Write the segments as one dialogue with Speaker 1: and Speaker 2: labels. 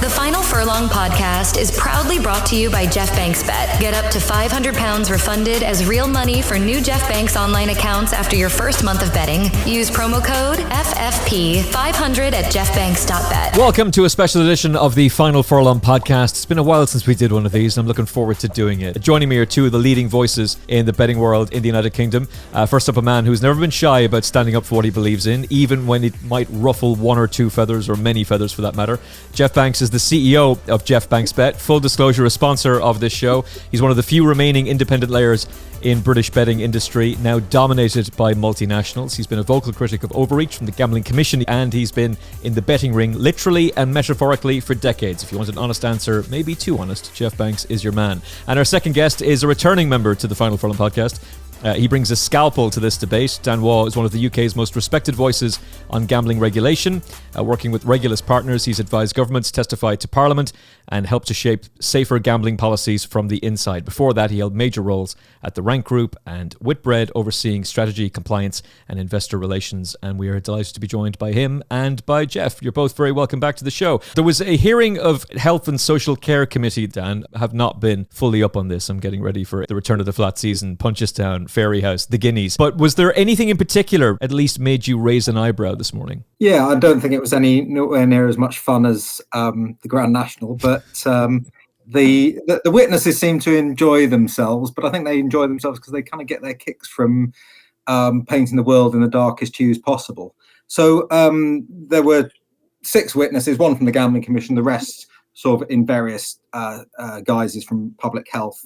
Speaker 1: The Final Furlong podcast is proudly brought to you by Geoff Banks Bet. Get up to £500 refunded as real money for new Geoff Banks online accounts after your first month of betting. Use promo code FFP500 at geoffbanks.bet.
Speaker 2: Welcome to a special edition of the Final Furlong podcast. It's been a while since we did one of these, and I'm looking forward to doing it. Joining me are two of the leading voices in the betting world in the United Kingdom. First up, a man who's never been shy about standing up for what he believes in, even when it might ruffle one or two feathers, or many feathers for that matter. Geoff Banks is the CEO of Geoff Banks Bet. Full disclosure, a sponsor of this show. He's one of the few remaining independent layers in British betting industry, now dominated by multinationals. He's been a vocal critic of overreach from the Gambling Commission, and he's been in the betting ring literally and metaphorically for decades. If you want an honest answer, maybe too honest, Geoff Banks is your man. And our second guest is a returning member to the Final Furlong podcast. He brings a scalpel to this debate. Dan Waugh is one of the UK's most respected voices on gambling regulation. Working with Regulators partners, he's advised governments, testified to Parliament, and helped to shape safer gambling policies from the inside. Before that, he held major roles at the Rank Group and Whitbread, overseeing strategy, compliance, and investor relations. And we are delighted to be joined by him and by Geoff. You're both very welcome back to the show. There was a hearing of Health and Social Care Committee, Dan. I have not been fully up on this. I'm getting ready for the return of the flat season, Punchestown, Fairy House, the Guineas. But was there anything in particular at least made you raise an eyebrow this morning?
Speaker 3: Yeah, I don't think it was nowhere near as much fun as the Grand National, but the witnesses seem to enjoy themselves. But I think they enjoy themselves because they kind of get their kicks from painting the world in the darkest hues possible. So there were 6 witnesses, one from the Gambling Commission, the rest sort of in various guises from public health.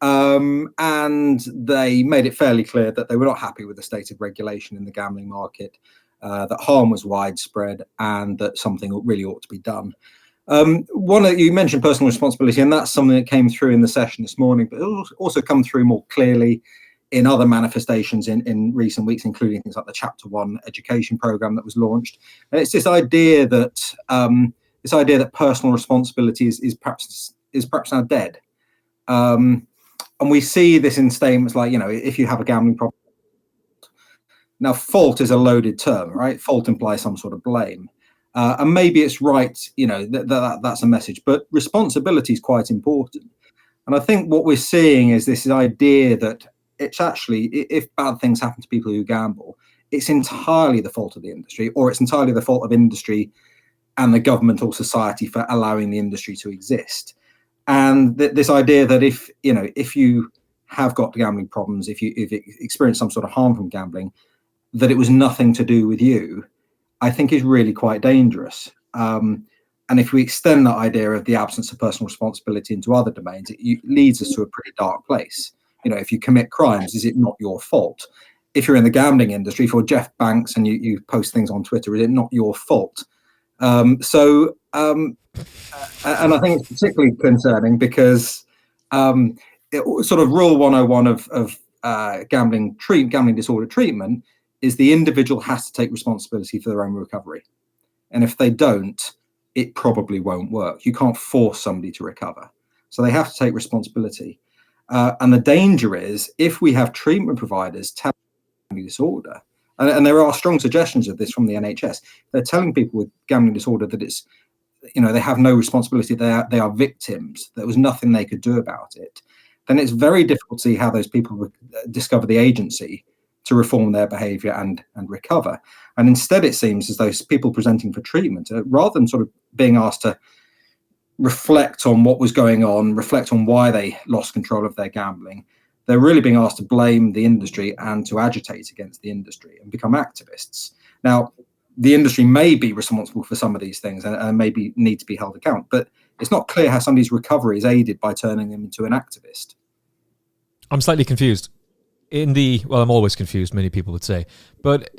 Speaker 3: And they made it fairly clear that they were not happy with the state of regulation in the gambling market, that harm was widespread, and that something really ought to be done. You mentioned personal responsibility, and that's something that came through in the session this morning, but it'll also come through more clearly in other manifestations in recent weeks, including things like the Chapter 1 education program that was launched. And it's this idea that personal responsibility is perhaps now dead. And we see this in statements like, if you have a gambling problem. Now, fault is a loaded term, right? Fault implies some sort of blame. And maybe it's right, that's a message. But responsibility is quite important. And I think what we're seeing is this idea that it's actually, if bad things happen to people who gamble, it's entirely the fault of the industry, or it's entirely the fault of industry and the government or society for allowing the industry to exist. And this idea that if you have got gambling problems, if you experience some sort of harm from gambling, that it was nothing to do with you, I think is really quite dangerous. And if we extend that idea of the absence of personal responsibility into other domains, it leads us to a pretty dark place. If you commit crimes, is it not your fault? If you're in the gambling industry, if you're Geoff Banks and you post things on Twitter, is it not your fault? And I think it's particularly concerning because sort of rule 101 of gambling disorder treatment is the individual has to take responsibility for their own recovery. And if they don't, it probably won't work. You can't force somebody to recover. So they have to take responsibility. And the danger is if we have treatment providers telling gambling disorder, and there are strong suggestions of this from the NHS, they're telling people with gambling disorder that it's, they have no responsibility, they are victims, there was nothing they could do about it, then it's very difficult to see how those people would discover the agency to reform their behaviour and recover. And instead it seems as though people presenting for treatment, rather than sort of being asked to reflect on what was going on, reflect on why they lost control of their gambling, they're really being asked to blame the industry and to agitate against the industry and become activists. Now, the industry may be responsible for some of these things and maybe need to be held account, but it's not clear how somebody's recovery is aided by turning them into an activist.
Speaker 2: I'm slightly confused. I'm always confused, many people would say, but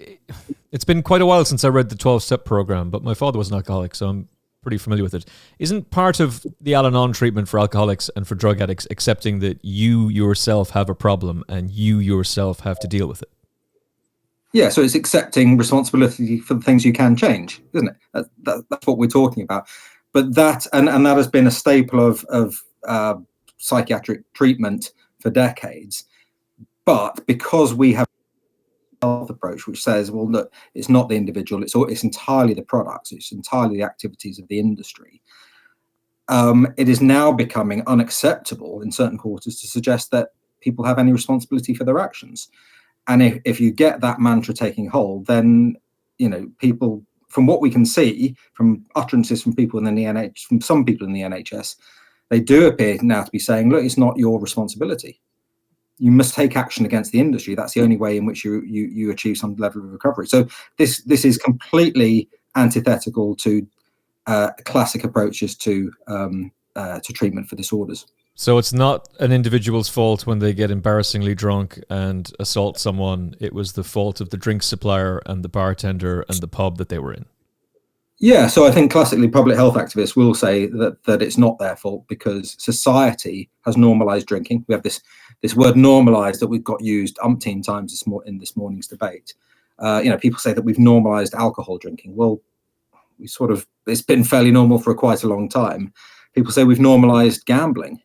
Speaker 2: it's been quite a while since I read the 12-step program, but my father was an alcoholic, so I'm pretty familiar with it. Isn't part of the Al-Anon treatment for alcoholics and for drug addicts accepting that you yourself have a problem and you yourself have to deal with it?
Speaker 3: Yeah, so it's accepting responsibility for the things you can change, isn't it? That's what we're talking about. But that and that has been a staple of psychiatric treatment for decades. But because we have a health approach which says, well, look, it's not the individual, it's entirely the products, it's entirely the activities of the industry. it is now becoming unacceptable in certain quarters to suggest that people have any responsibility for their actions. And if you get that mantra taking hold, then, people, from what we can see from utterances from people in the NHS, from some people in the NHS, they do appear now to be saying, look, it's not your responsibility. You must take action against the industry. That's the only way in which you achieve some level of recovery. So this is completely antithetical to classic approaches to treatment for disorders.
Speaker 2: So it's not an individual's fault when they get embarrassingly drunk and assault someone. It was the fault of the drink supplier and the bartender and the pub that they were in.
Speaker 3: Yeah, so I think classically public health activists will say that it's not their fault because society has normalised drinking. We have this word normalised that we've got used umpteen times in this morning's debate. People say that we've normalised alcohol drinking. Well, it's been fairly normal for quite a long time. People say we've normalised gambling.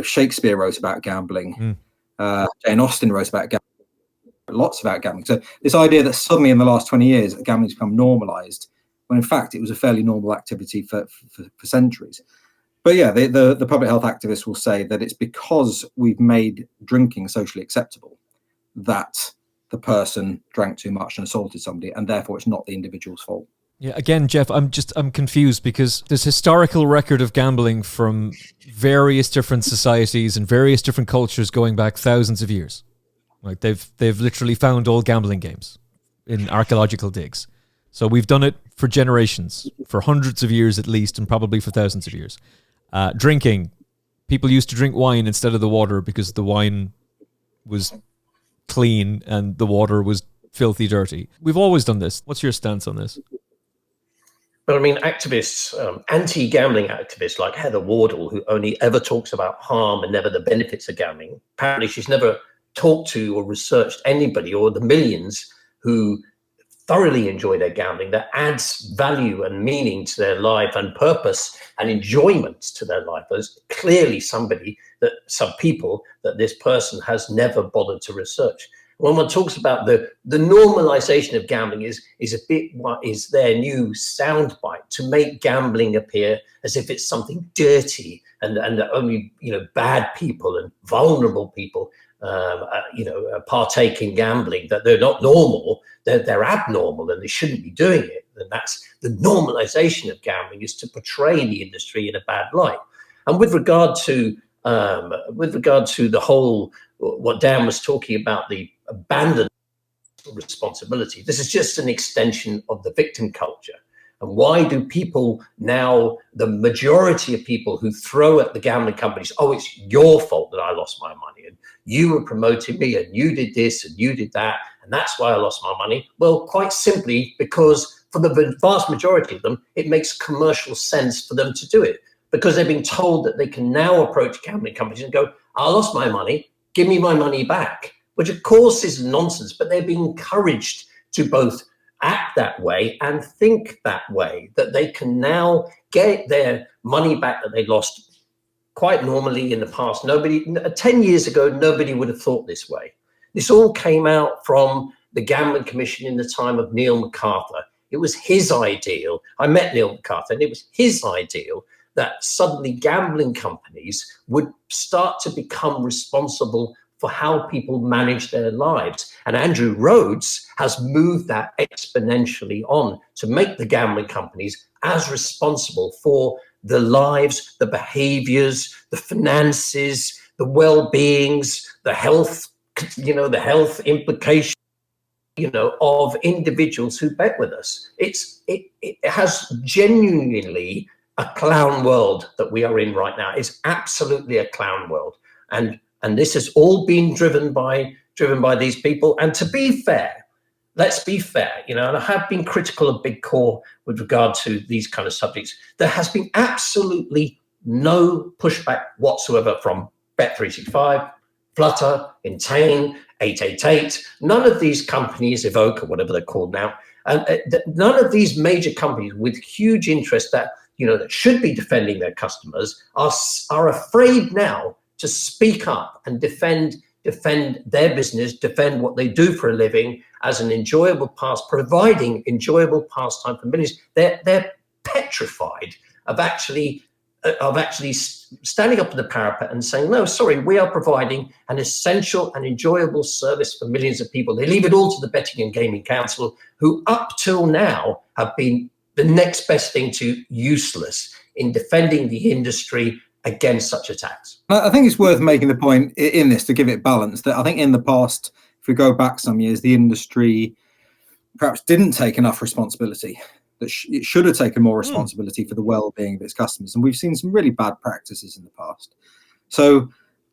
Speaker 3: Shakespeare wrote about gambling. Jane Austen wrote about gambling. Lots about gambling. So this idea that suddenly in the last 20 years gambling's become normalised, when in fact it was a fairly normal activity for centuries. But yeah, the public health activists will say that it's because we've made drinking socially acceptable that the person drank too much and assaulted somebody, and therefore it's not the individual's fault.
Speaker 2: Yeah, again, Geoff, I'm confused because there's historical record of gambling from various different societies and various different cultures going back thousands of years. Like they've literally found old gambling games in archaeological digs. So we've done it for generations, for hundreds of years at least, and probably for thousands of years. Drinking, people used to drink wine instead of the water because the wine was clean and the water was filthy dirty. We've always done this. What's your stance on this?
Speaker 4: But I mean, activists, anti-gambling activists like Heather Wardle, who only ever talks about harm and never the benefits of gambling. Apparently she's never talked to or researched anybody or the millions who thoroughly enjoy their gambling, that adds value and meaning to their life and purpose and enjoyment to their life. There's clearly some people that this person has never bothered to research. When one talks about the normalization of gambling is a bit what is their new soundbite to make gambling appear as if it's something dirty and that only bad people and vulnerable people partake in gambling, that they're not normal, they're abnormal and they shouldn't be doing it. And that's the normalization of gambling, is to portray the industry in a bad light. And with regard to the whole, what Dan was talking about, the abandoned responsibility, this is just an extension of the victim culture. And why do people now, the majority of people who throw at the gambling companies, oh, it's your fault that I lost my money, and you were promoting me, and you did this, and you did that, and that's why I lost my money? Well, quite simply because for the vast majority of them, it makes commercial sense for them to do it, because they've been told that they can now approach gambling companies and go, I lost my money, give me my money back, which of course is nonsense, but they're being encouraged to both act that way and think that way, that they can now get their money back that they lost quite normally in the past. 10 years ago, nobody would have thought this way. This all came out from the Gambling Commission in the time of Neil MacArthur. It was his ideal. I met Neil MacArthur, and it was his ideal that suddenly gambling companies would start to become responsible for how people manage their lives. And Andrew Rhodes has moved that exponentially on to make the gambling companies as responsible for the lives, the behaviors, the finances, the well-beings, the health, the health implications, of individuals who bet with us. It has genuinely a clown world that we are in right now. It's absolutely a clown world. And this has all been driven by these people. And to be fair, let's be fair, and I have been critical of Big Core with regard to these kind of subjects. There has been absolutely no pushback whatsoever from Bet365, Flutter, Entain, 888. None of these companies, Evoke or whatever they're called now, and none of these major companies with huge interest that should be defending their customers are afraid now to speak up and defend their business, defend what they do for a living as an enjoyable providing enjoyable pastime for millions. They're petrified of actually standing up to the parapet and saying, no, sorry, we are providing an essential and enjoyable service for millions of people. They leave it all to the Betting and Gaming Council, who up till now have been the next best thing to useless in defending the industry against such attacks.
Speaker 3: I think it's worth making the point in this, to give it balance, that I think in the past, if we go back some years, the industry perhaps didn't take enough responsibility, that it should have taken more responsibility for the well-being of its customers. And we've seen some really bad practices in the past. So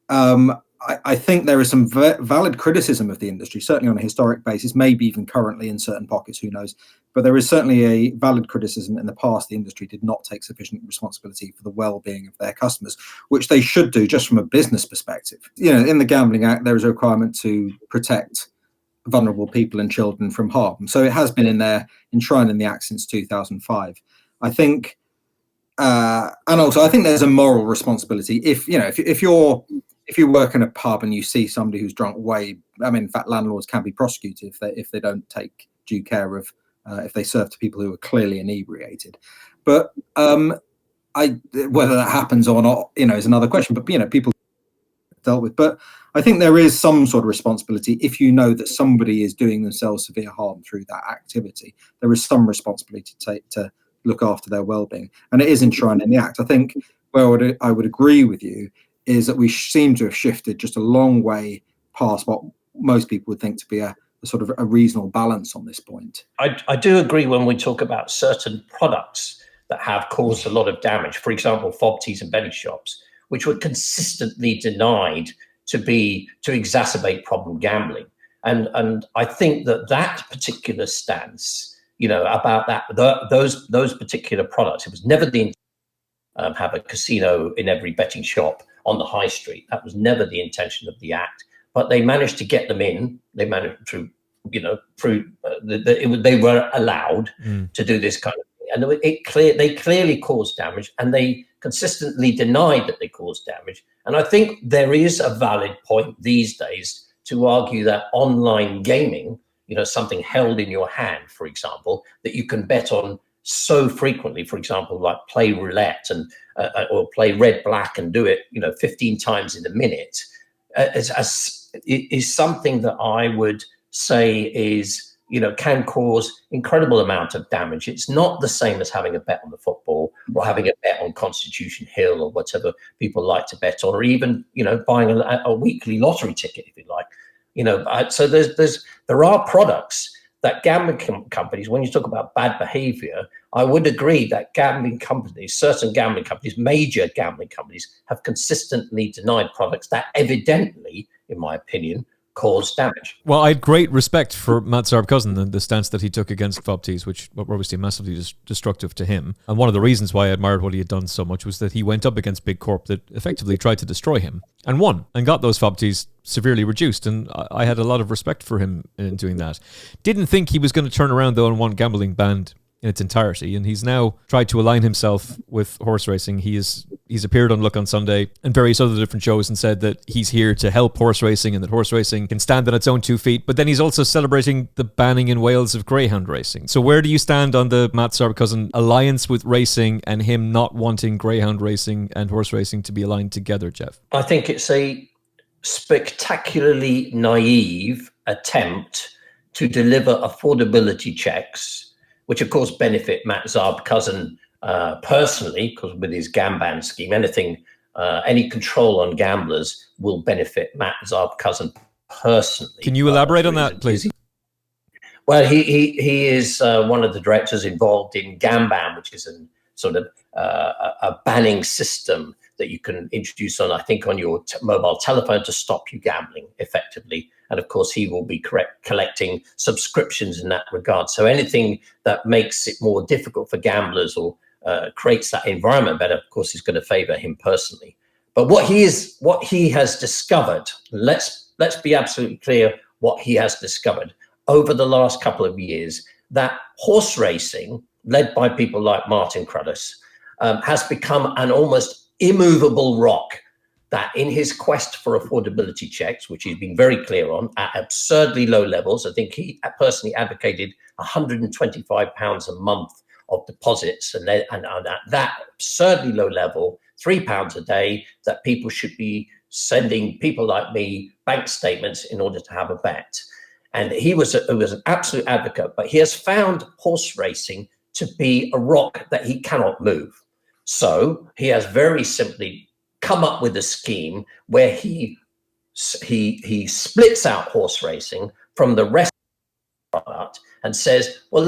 Speaker 3: I think there is some valid criticism of the industry, certainly on a historic basis, maybe even currently in certain pockets, who knows. But there is certainly a valid criticism in the past. The industry did not take sufficient responsibility for the well-being of their customers, which they should do just from a business perspective. In the Gambling Act, there is a requirement to protect vulnerable people and children from harm. So it has been in there, enshrined in the Act since 2005. I think, and also I think there's a moral responsibility. If you work in a pub and you see somebody who's drunk in fact, landlords can be prosecuted if they don't take due care of if they serve to people who are clearly inebriated. But whether that happens or not, is another question. But people dealt with. But I think there is some sort of responsibility if you know that somebody is doing themselves severe harm through that activity. There is some responsibility to look after their well-being, and it is enshrined in the Act. I think where I would agree with you is that we seem to have shifted just a long way past what most people would think to be a sort of a reasonable balance on this point.
Speaker 4: I do agree when we talk about certain products that have caused a lot of damage. For example, fob teas and betting shops, which were consistently denied to exacerbate problem gambling. And I think that particular stance, about those particular products, it was never the intent have a casino in every betting shop on the high street. That was never the intention of the Act. But they managed to get them in. They managed to, they were allowed to do this kind of thing. And they clearly caused damage, and they consistently denied that they caused damage. And I think there is a valid point these days to argue that online gaming, something held in your hand, for example, that you can bet on so frequently, for example, like play roulette and or play red black and do it, 15 times in a minute, is something that I would say is, can cause incredible amount of damage. It's not the same as having a bet on the football or having a bet on Constitution Hill or whatever people like to bet on, or even, buying a weekly lottery ticket, if you like. So there are products that gambling companies, when you talk about bad behavior, I would agree that certain gambling companies, major gambling companies, have consistently denied products that evidently, in my opinion, cause damage.
Speaker 2: Well, I had great respect for Matt Zarb-Cousin and the stance that he took against fob teas, which were obviously massively destructive to him. And one of the reasons why I admired what he had done so much was that he went up against Big Corp that effectively tried to destroy him and won and got those fob teas severely reduced. And I had a lot of respect for him in doing that. Didn't think he was going to turn around, though, and want gambling banned in its entirety, and he's now tried to align himself with horse racing. He's appeared on Look on Sunday and various other different shows and said that he's here to help horse racing and that horse racing can stand on its own 2 feet. But then he's also celebrating the banning in Wales of greyhound racing. So where do you stand on the Matt Zarb-Cousin alliance with racing and him not wanting greyhound racing and horse racing to be aligned together, Geoff?
Speaker 4: I think it's a spectacularly naive attempt to deliver affordability checks, which of course benefit Matt Zarb-Cousin personally, because with his Gamban scheme, any control on gamblers will benefit Matt Zarb-Cousin personally.
Speaker 2: Can you elaborate on that, please?
Speaker 4: Well, he is one of the directors involved in Gamban, which is a sort of a banning system that you can introduce on, I think, on your mobile telephone to stop you gambling effectively. And of course, he will be collecting subscriptions in that regard. So anything that makes it more difficult for gamblers or creates that environment better, of course, is going to favour him personally. But what he has discovered, let's be absolutely clear what he has discovered over the last couple of years, that horse racing, led by people like Martin Cruddas, has become an almost immovable rock, that in his quest for affordability checks, which he's been very clear on, at absurdly low levels, I think he personally advocated £125 a month of deposits, and at that absurdly low level, £3 a day, that people should be sending people like me bank statements in order to have a bet. And he was an absolute advocate, but he has found horse racing to be a rock that he cannot move. So he has very simply come up with a scheme where he splits out horse racing from the rest of the product and says, well,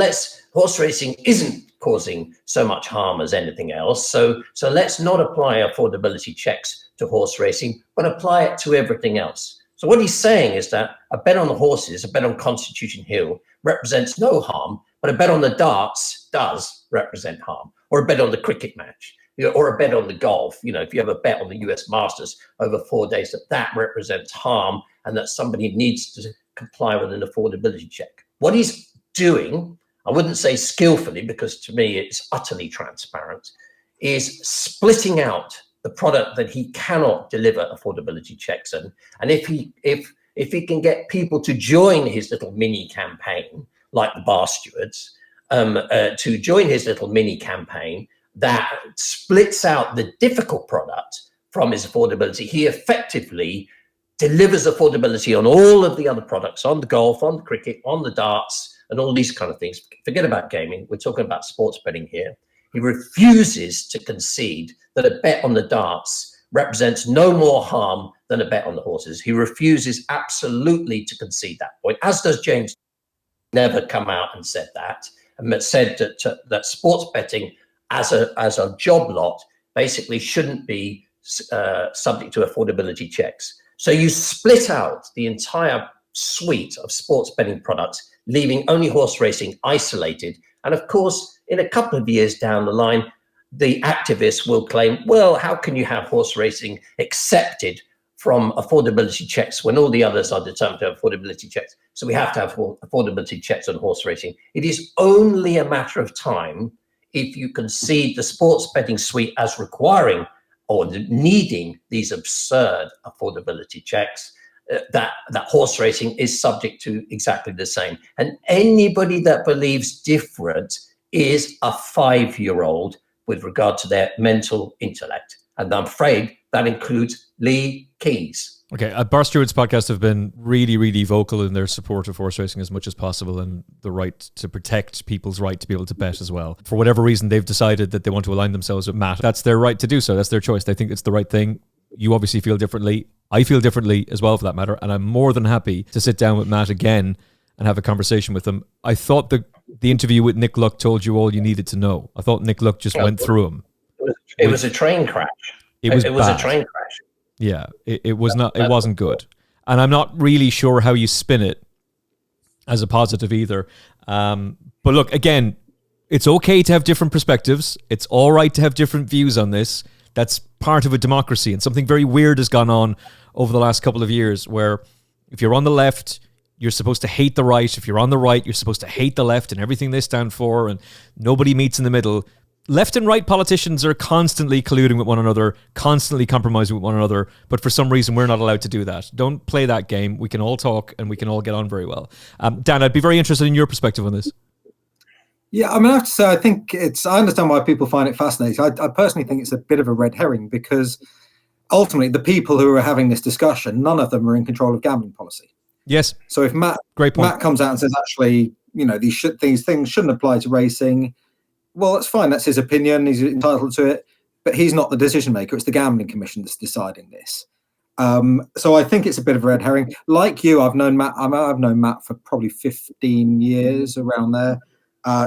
Speaker 4: horse racing isn't causing so much harm as anything else. So let's not apply affordability checks to horse racing, but apply it to everything else. So what he's saying is that a bet on the horses, a bet on Constitution Hill, represents no harm, but a bet on the darts does represent harm, or a bet on the cricket match, or a bet on the golf. If you have a bet on the US Masters over 4 days, that represents harm, and that somebody needs to comply with an affordability check. What he's doing, I wouldn't say skillfully, because to me it's utterly transparent, is splitting out the product that he cannot deliver affordability checks in. And if he can get people to join his little mini campaign, like the bar stewards, to join his little mini campaign that splits out the difficult product from his affordability, he effectively delivers affordability on all of the other products, on the golf, on the cricket, on the darts, and all these kind of things. Forget about gaming. We're talking about sports betting here. He refuses to concede that a bet on the darts represents no more harm than a bet on the horses. He refuses absolutely to concede that point, as does James. Never come out and said that, and said that sports betting as a job lot basically shouldn't be subject to affordability checks. So you split out the entire suite of sports betting products, leaving only horse racing isolated. And of course, in a couple of years down the line, the activists will claim, well, how can you have horse racing accepted from affordability checks when all the others are determined to have affordability checks? So we have to have affordability checks on horse racing. It is only a matter of time if you concede the sports betting suite as requiring or needing these absurd affordability checks, that horse racing is subject to exactly the same. And anybody that believes different is a 5-year-old with regard to their mental intellect. And I'm afraid that includes Lee Keys.
Speaker 2: Okay, Bar Stewards podcast have been really, really vocal in their support of horse racing as much as possible, and the right to protect people's right to be able to bet as well. For whatever reason, they've decided that they want to align themselves with Matt. That's their right to do so. That's their choice. They think it's the right thing. You obviously feel differently. I feel differently as well, for that matter, and I'm more than happy to sit down with Matt again and have a conversation with him. I thought the interview with Nick Luck told you all you needed to know. I thought Nick Luck just went through him.
Speaker 4: It was a train crash. It was a train crash.
Speaker 2: Yeah, it was not. It wasn't good, and I'm not really sure how you spin it as a positive either. But look, again, it's okay to have different perspectives. It's all right to have different views on this. That's part of a democracy, and something very weird has gone on over the last couple of years, where if you're on the left, you're supposed to hate the right. If you're on the right, you're supposed to hate the left and everything they stand for, and nobody meets in the middle. Left and right politicians are constantly colluding with one another, constantly compromising with one another, but for some reason we're not allowed to do that. Don't play that game. We can all talk and we can all get on very well. Dan, I'd be very interested in your perspective on this.
Speaker 3: Yeah, I mean, I have to say, I understand why people find it fascinating. I personally think it's a bit of a red herring, because ultimately the people who are having this discussion, none of them are in control of gambling policy.
Speaker 2: Yes.
Speaker 3: So if Matt comes out and says, actually, these things shouldn't apply to racing, well, that's fine. That's his opinion. He's entitled to it. But he's not the decision maker. It's the Gambling Commission that's deciding this. So I think it's a bit of a red herring. Like you, I've known Matt for probably 15 years, around there.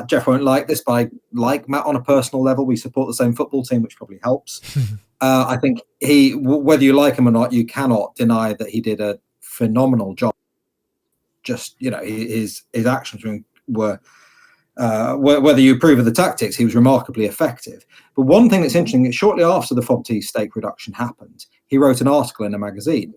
Speaker 3: Geoff won't like this, but I like Matt on a personal level. We support the same football team, which probably helps. I think whether you like him or not, you cannot deny that he did a phenomenal job. Just, his actions were whether you approve of the tactics, he was remarkably effective. But one thing that's interesting is shortly after the FOBT stake reduction happened, he wrote an article in a magazine,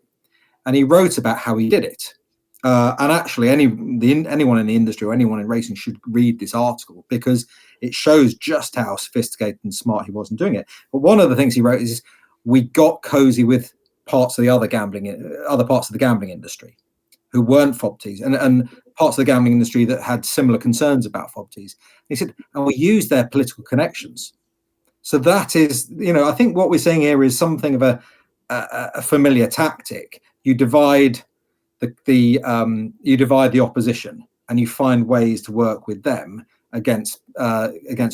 Speaker 3: and he wrote about how he did it. And actually, anyone in the industry or anyone in racing should read this article, because it shows just how sophisticated and smart he was in doing it. But one of the things he wrote is, we got cozy with other parts of the gambling industry who weren't FOBTs. And parts of the gambling industry that had similar concerns about FOBTs. He said, and we use their political connections. So that is, I think what we're seeing here is something of a familiar tactic. You divide the opposition, and you find ways to work with them against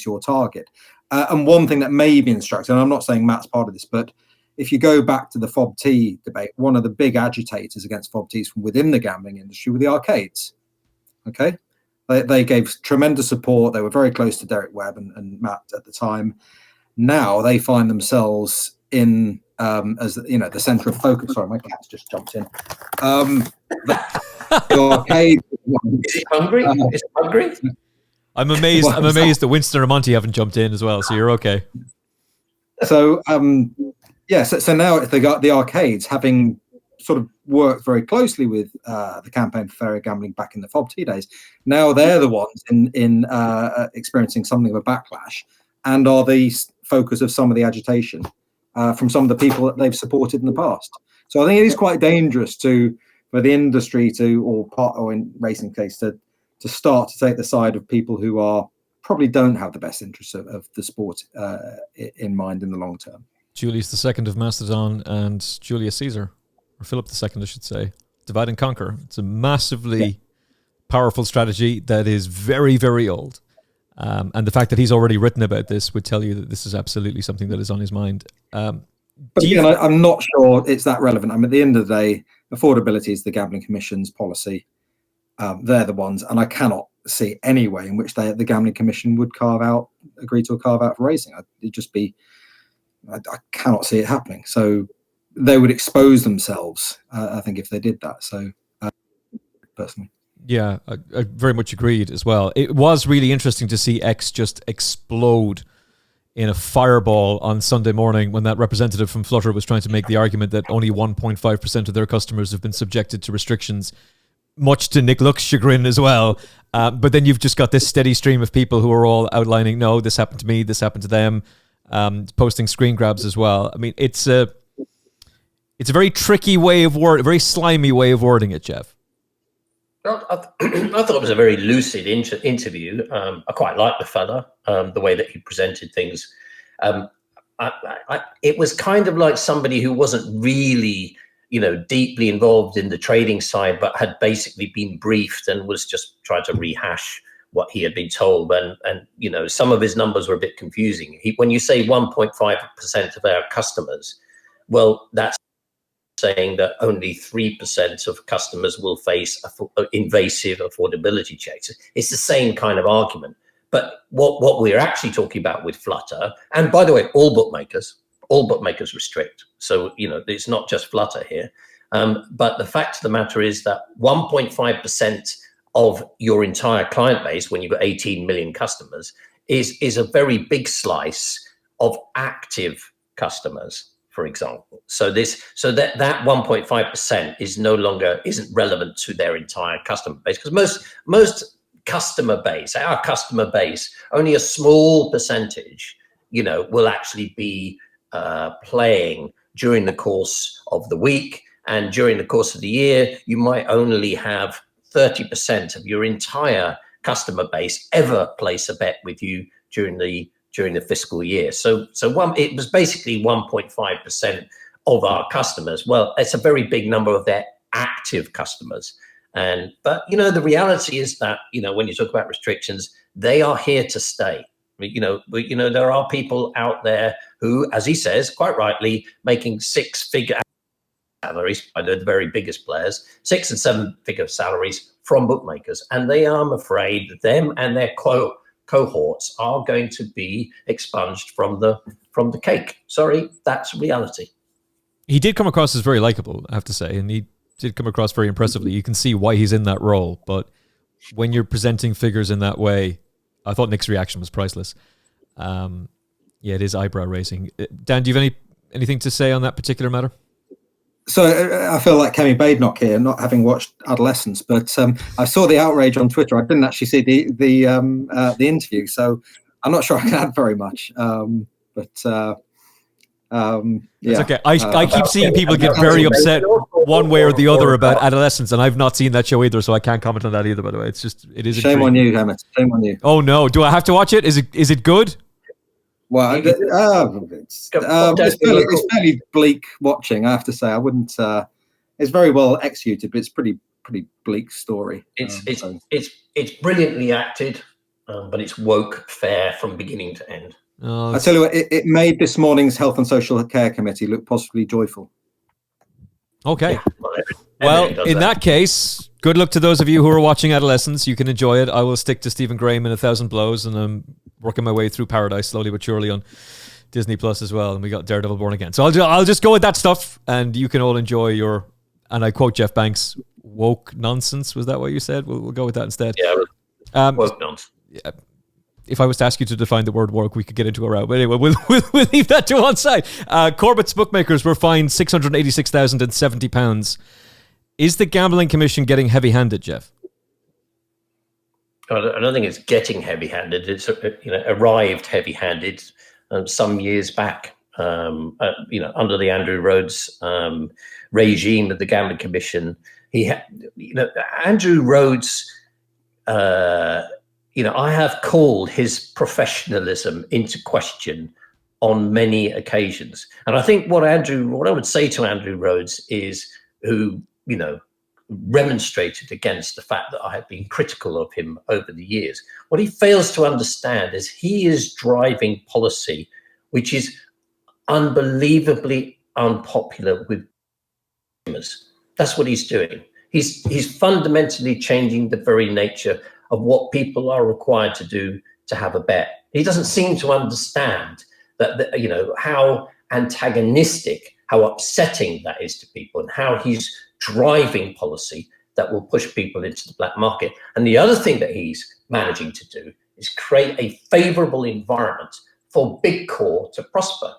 Speaker 3: your target. And one thing that may be instructive, and I'm not saying Matt's part of this, but if you go back to the FOBT debate, one of the big agitators against FOBTs from within the gambling industry were the arcades. Okay, they gave tremendous support. They were very close to Derek Webb and Matt at the time. Now they find themselves in as the centre of focus. Sorry, my cat's just jumped in. The arcade.
Speaker 4: Is it hungry? Is it hungry?
Speaker 2: I'm amazed. I'm amazed that Winston or Monty haven't jumped in as well. So you're okay.
Speaker 3: So so now they got the arcades, having sort of worked very closely with the Campaign for Fairer Gambling back in the FOBT days. Now they're the ones in experiencing something of a backlash, and are the focus of some of the agitation from some of the people that they've supported in the past. So I think it is quite dangerous for the industry or in racing case to start to take the side of people who probably don't have the best interests of the sport in mind in the long term.
Speaker 2: Julius II of Macedon and Julius Caesar, or Philip II, I should say. Divide and conquer. It's a massively powerful strategy that is very, very old. And the fact that he's already written about this would tell you that this is absolutely something that is on his mind.
Speaker 3: But again, I'm not sure it's that relevant. I mean, at the end of the day, affordability is the Gambling Commission's policy. They're the ones, and I cannot see any way in which the Gambling Commission would agree to a carve out for racing. It'd just be, I cannot see it happening. So they would expose themselves, I think, if they did that. So personally.
Speaker 2: Yeah, I very much agreed as well. It was really interesting to see X just explode in a fireball on Sunday morning when that representative from Flutter was trying to make the argument that only 1.5% of their customers have been subjected to restrictions, much to Nick Luck's chagrin as well. But then you've just got this steady stream of people who are all outlining, no, this happened to me, this happened to them, posting screen grabs as well. I mean, it's a very tricky way of a very slimy way of wording it, Geoff.
Speaker 4: I thought it was a very lucid interview. I quite liked the fella, the way that he presented things. It was kind of like somebody who wasn't really, deeply involved in the trading side, but had basically been briefed and was just trying to rehash what he had been told. And some of his numbers were a bit confusing. When you say 1.5% of our customers, well, that's saying that only 3% of customers will face invasive affordability checks. It's the same kind of argument. But what we're actually talking about with Flutter, and by the way, all bookmakers restrict. So, it's not just Flutter here. But the fact of the matter is that 1.5% of your entire client base, when you've got 18 million customers, is a very big slice of active customers, for example. So that 1.5% isn't relevant to their entire customer base, because most customer base, our customer base, only a small percentage, will actually be playing during the course of the week, and during the course of the year, you might only have 30% of your entire customer base ever place a bet with you during the fiscal year. So it was basically 1.5% of our customers. Well, it's a very big number of their active customers. But the reality is that, when you talk about restrictions, they are here to stay. There are people out there who, as he says, quite rightly, making six-figure salaries, I know the very biggest players, 6 and 7-figure salaries from bookmakers. And they are, I'm afraid, them and their cohorts are going to be expunged from the cake. Sorry, that's reality.
Speaker 2: He did come across as very likable, I have to say, and he did come across very impressively. You can see why he's in that role, but when you're presenting figures in that way, I thought Nick's reaction was priceless. It is eyebrow raising. Dan, do you have anything to say on that particular matter?
Speaker 3: So I feel like Kemi Badenoch here, not having watched Adolescence, but I saw the outrage on Twitter. I didn't actually see the interview, so I'm not sure I can add very much. But
Speaker 2: It's okay. I keep seeing people get very upset one way or the other about adolescence, and I've not seen that show either, so I can't comment on that either. By the way, it is
Speaker 3: shame on you, Emmet. Shame on you.
Speaker 2: Oh no, do I have to watch it? Is it good?
Speaker 3: Well, it's fairly bleak watching, I have to say. I wouldn't. It's very well executed, but it's pretty bleak story.
Speaker 4: It's brilliantly acted, but it's woke fare from beginning to end.
Speaker 3: I tell you what, it made this morning's Health and Social Care Committee look possibly joyful.
Speaker 2: Okay.
Speaker 4: Yeah,
Speaker 2: well, in that case, good luck to those of you who are watching Adolescence. You can enjoy it. I will stick to Stephen Graham in 1,000 Blows, and I'm working my way through Paradise slowly but surely on Disney Plus as well. And we got Daredevil Born Again. So I'll just go with that stuff, and you can all enjoy your, and I quote Geoff Banks, woke nonsense. Was that what you said? We'll go with that instead.
Speaker 4: Yeah, woke nonsense.
Speaker 2: Yeah. If I was to ask you to define the word woke, we could get into a row. But anyway, we'll leave that to one side. Corbett's Bookmakers were fined £686,070. Is the Gambling Commission getting heavy-handed, Geoff?
Speaker 4: I don't think it's getting heavy-handed. It's arrived heavy-handed some years back. Under the Andrew Rhodes regime of the Gambling Commission, Andrew Rhodes. I have called his professionalism into question on many occasions. And I think what I would say to Andrew Rhodes is, who, remonstrated against the fact that I have been critical of him over the years. What he fails to understand is he is driving policy which is unbelievably unpopular with consumers. That's what he's doing. He's fundamentally changing the very nature of what people are required to do to have a bet. He doesn't seem to understand that how antagonistic, how upsetting that is to people, and how he's driving policy that will push people into the black market. And the other thing that he's managing to do is create a favourable environment for Big Core to prosper.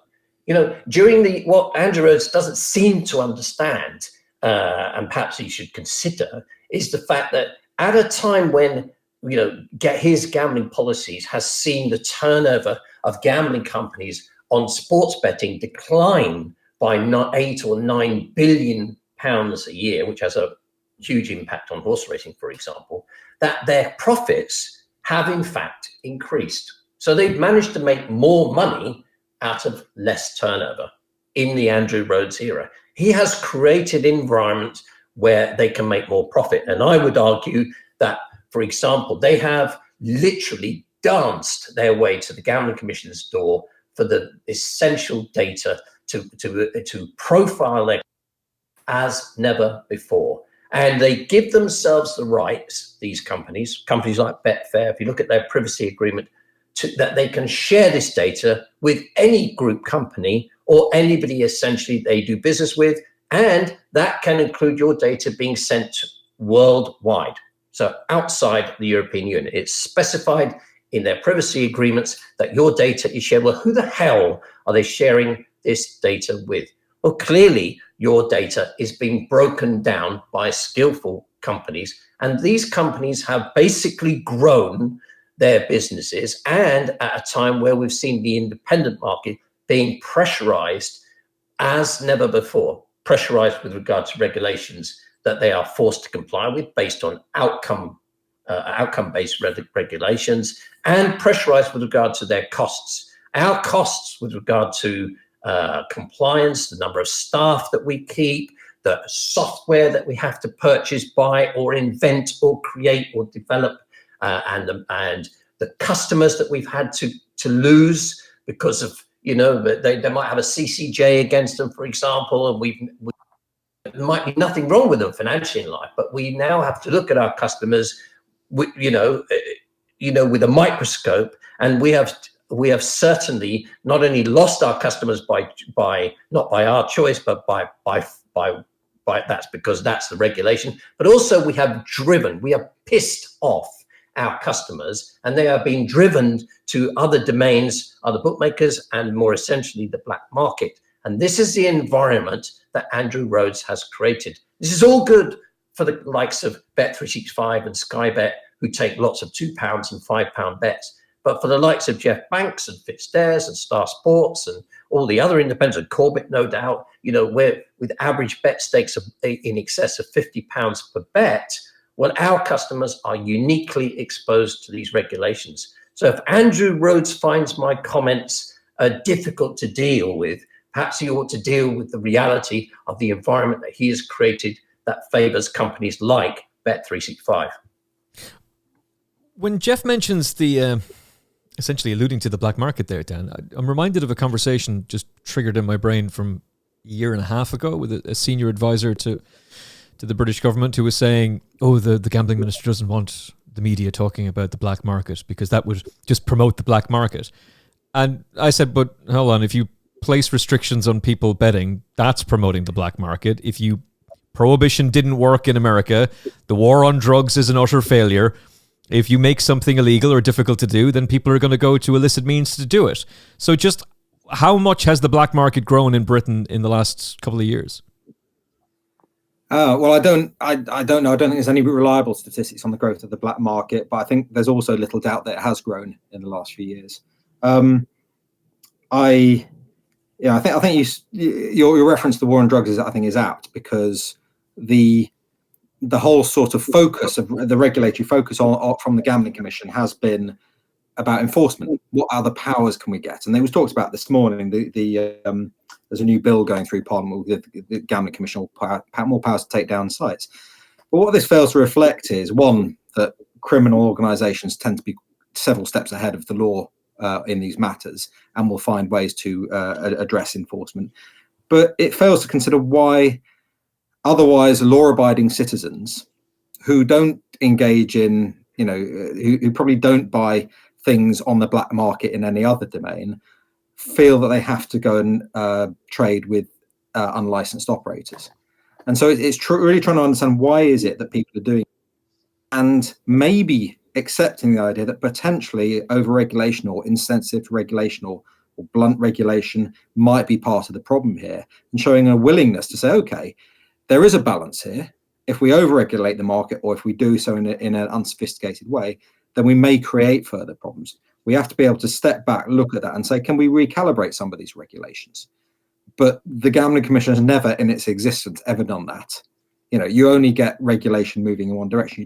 Speaker 4: What Andrew Rhodes doesn't seem to understand, and perhaps he should consider, is the fact that at a time when his gambling policies has seen the turnover of gambling companies on sports betting decline by 8 or 9 billion pounds a year, which has a huge impact on horse racing, for example, that their profits have in fact increased. So they've managed to make more money out of less turnover in the Andrew Rhodes era. He has created environments where they can make more profit. And I would argue that, for example, they have literally danced their way to the Gambling Commission's door for the essential data to profile their as never before. And they give themselves the rights, these companies like Betfair, if you look at their privacy agreement, that they can share this data with any group company or anybody essentially they do business with. And that can include your data being sent worldwide. So outside the European Union, it's specified in their privacy agreements that your data is shared. Well, who the hell are they sharing this data with? Well, clearly your data is being broken down by skillful companies. And these companies have basically grown their businesses, and at a time where we've seen the independent market being pressurized as never before, pressurized with regard to regulations that they are forced to comply with based on outcome-based regulations, and pressurized with regard to their costs. Our costs with regard to compliance, the number of staff that we keep, the software that we have to purchase, buy, or invent, or create, or develop, and the customers that we've had to lose because of they might have a CCJ against them, for example, and there might be nothing wrong with them financially in life, but we now have to look at our customers with with a microscope, and we have certainly not only lost our customers by not by our choice, but by that's because that's the regulation, but also we have pissed off our customers, and they are being driven to other domains, other bookmakers, and more essentially the black market. And this is the environment that Andrew Rhodes has created. This is all good for the likes of Bet365 and Sky Bet, who take lots of £2 and £5 bets. But for the likes of Geoff Banks and Fitzdares and Star Sports and all the other independents, Corbett, no doubt, where with average bet stakes in excess of £50 per bet, well, our customers are uniquely exposed to these regulations. So if Andrew Rhodes finds my comments difficult to deal with, perhaps he ought to deal with the reality of the environment that he has created that favours companies like Bet365.
Speaker 2: When Geoff mentions the, essentially alluding to the black market there, Dan, I'm reminded of a conversation just triggered in my brain from a year and a half ago with a senior advisor to the British government who was saying, oh, the gambling minister doesn't want the media talking about the black market because that would just promote the black market. And I said, but hold on, if you place restrictions on people betting, that's promoting the black market. If prohibition didn't work in America, the war on drugs is an utter failure. If you make something illegal or difficult to do, then people are going to go to illicit means to do it. So just how much has the black market grown in Britain in the last couple of years?
Speaker 3: Well, I don't know. I don't think there's any reliable statistics on the growth of the black market, but I think there's also little doubt that it has grown in the last few years. I think your reference to the war on drugs is apt, because the whole sort of focus of the regulatory focus on from the Gambling Commission has been about enforcement. What other powers can we get? And they was talked about this morning. There's a new bill going through Parliament with the Gambling Commission will more powers to take down sites. But what this fails to reflect is, one, that criminal organisations tend to be several steps ahead of the law in these matters and will find ways to address enforcement. But it fails to consider why otherwise law-abiding citizens who don't engage in, who probably don't buy things on the black market in any other domain, feel that they have to go and trade with unlicensed operators. And so it's really trying to understand, why is it that people are doing it? And maybe accepting the idea that potentially over-regulation or insensitive regulation or blunt regulation might be part of the problem here, and showing a willingness to say, okay, there is a balance here. If we over-regulate the market, or if we do so in an unsophisticated way, then we may create further problems. We have to be able to step back, look at that and say, can we recalibrate some of these regulations? But the Gambling Commission has never in its existence ever done that. You only get regulation moving in one direction.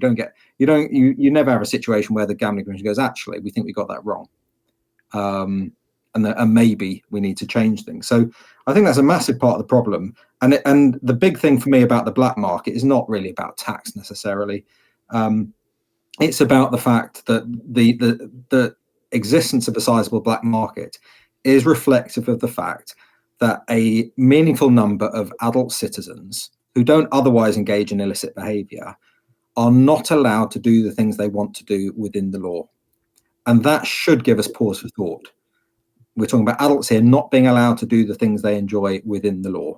Speaker 3: You never have a situation where the Gambling Commission goes, actually, we think we got that wrong. And maybe we need to change things. So I think that's a massive part of the problem. And the big thing for me about the black market is not really about tax necessarily. It's about the fact that the existence of a sizable black market is reflective of the fact that a meaningful number of adult citizens who don't otherwise engage in illicit behaviour are not allowed to do the things they want to do within the law. And that should give us pause for thought. We're talking about adults here not being allowed to do the things they enjoy within the law.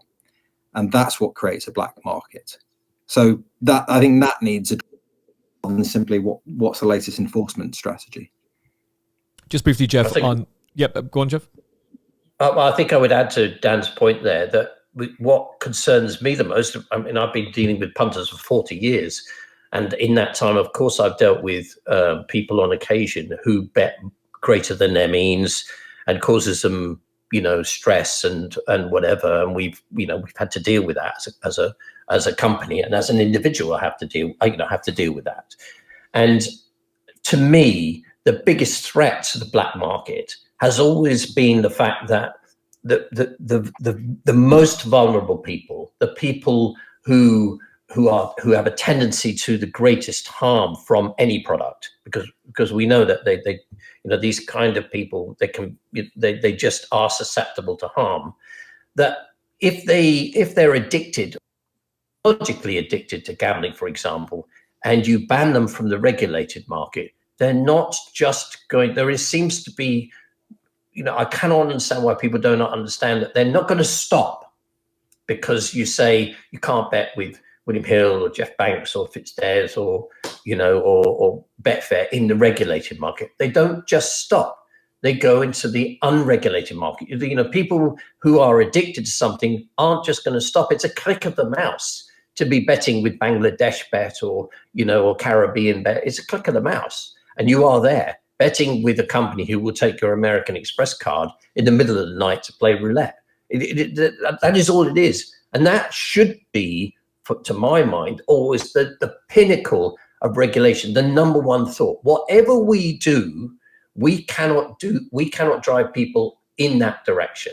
Speaker 3: And that's what creates a black market. So that, I think, that needs a rather than simply what's the latest enforcement strategy.
Speaker 2: Just briefly, Geoff, go on, Geoff.
Speaker 4: Well, I think I would add to Dan's point there that what concerns me the most, I mean, I've been dealing with punters for 40 years. And in that time, of course, I've dealt with people on occasion who bet greater than their means and causes them, stress and whatever. And we've had to deal with that as a company, and as an individual, I have to deal with that. And to me, the biggest threat to the black market has always been the fact that the most vulnerable people, the people who have a tendency to the greatest harm from any product, because we know that they these kind of people, they just are susceptible to harm. That if they're addicted, logically addicted to gambling, for example, and you ban them from the regulated market, they're not just going. Seems to be, I cannot understand why people do not understand that they're not going to stop because you say you can't bet with William Hill or Geoff Banks or Fitzdares or Betfair in the regulated market. They don't just stop. They go into the unregulated market. People who are addicted to something aren't just going to stop. It's a click of the mouse to be betting with Bangladesh Bet or Caribbean Bet. It's a click of the mouse and you are there. betting with a company who will take your American Express card in the middle of the night to play roulette. That is all it is. And that should be, to my mind, always the pinnacle of regulation, the number one thought. Whatever we do, we cannot drive people in that direction.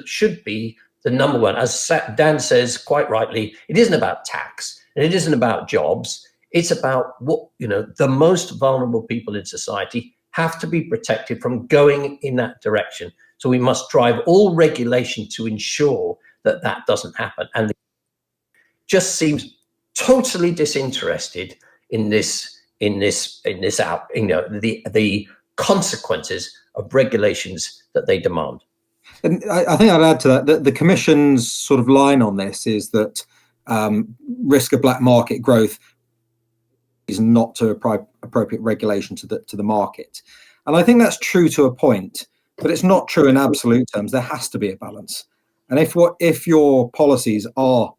Speaker 4: Should be the number one. As Dan says quite rightly, it isn't about tax and it isn't about jobs. It's about the most vulnerable people in society have to be protected from going in that direction. So we must drive all regulation to ensure that that doesn't happen. And it just seems totally disinterested in the consequences of regulations that they demand.
Speaker 3: And I think I'd add to that the Commission's sort of line on this is that risk of black market growth is not to appropriate regulation to the market. And I think that's true to a point, but it's not true in absolute terms. There has to be a balance. And if your policies are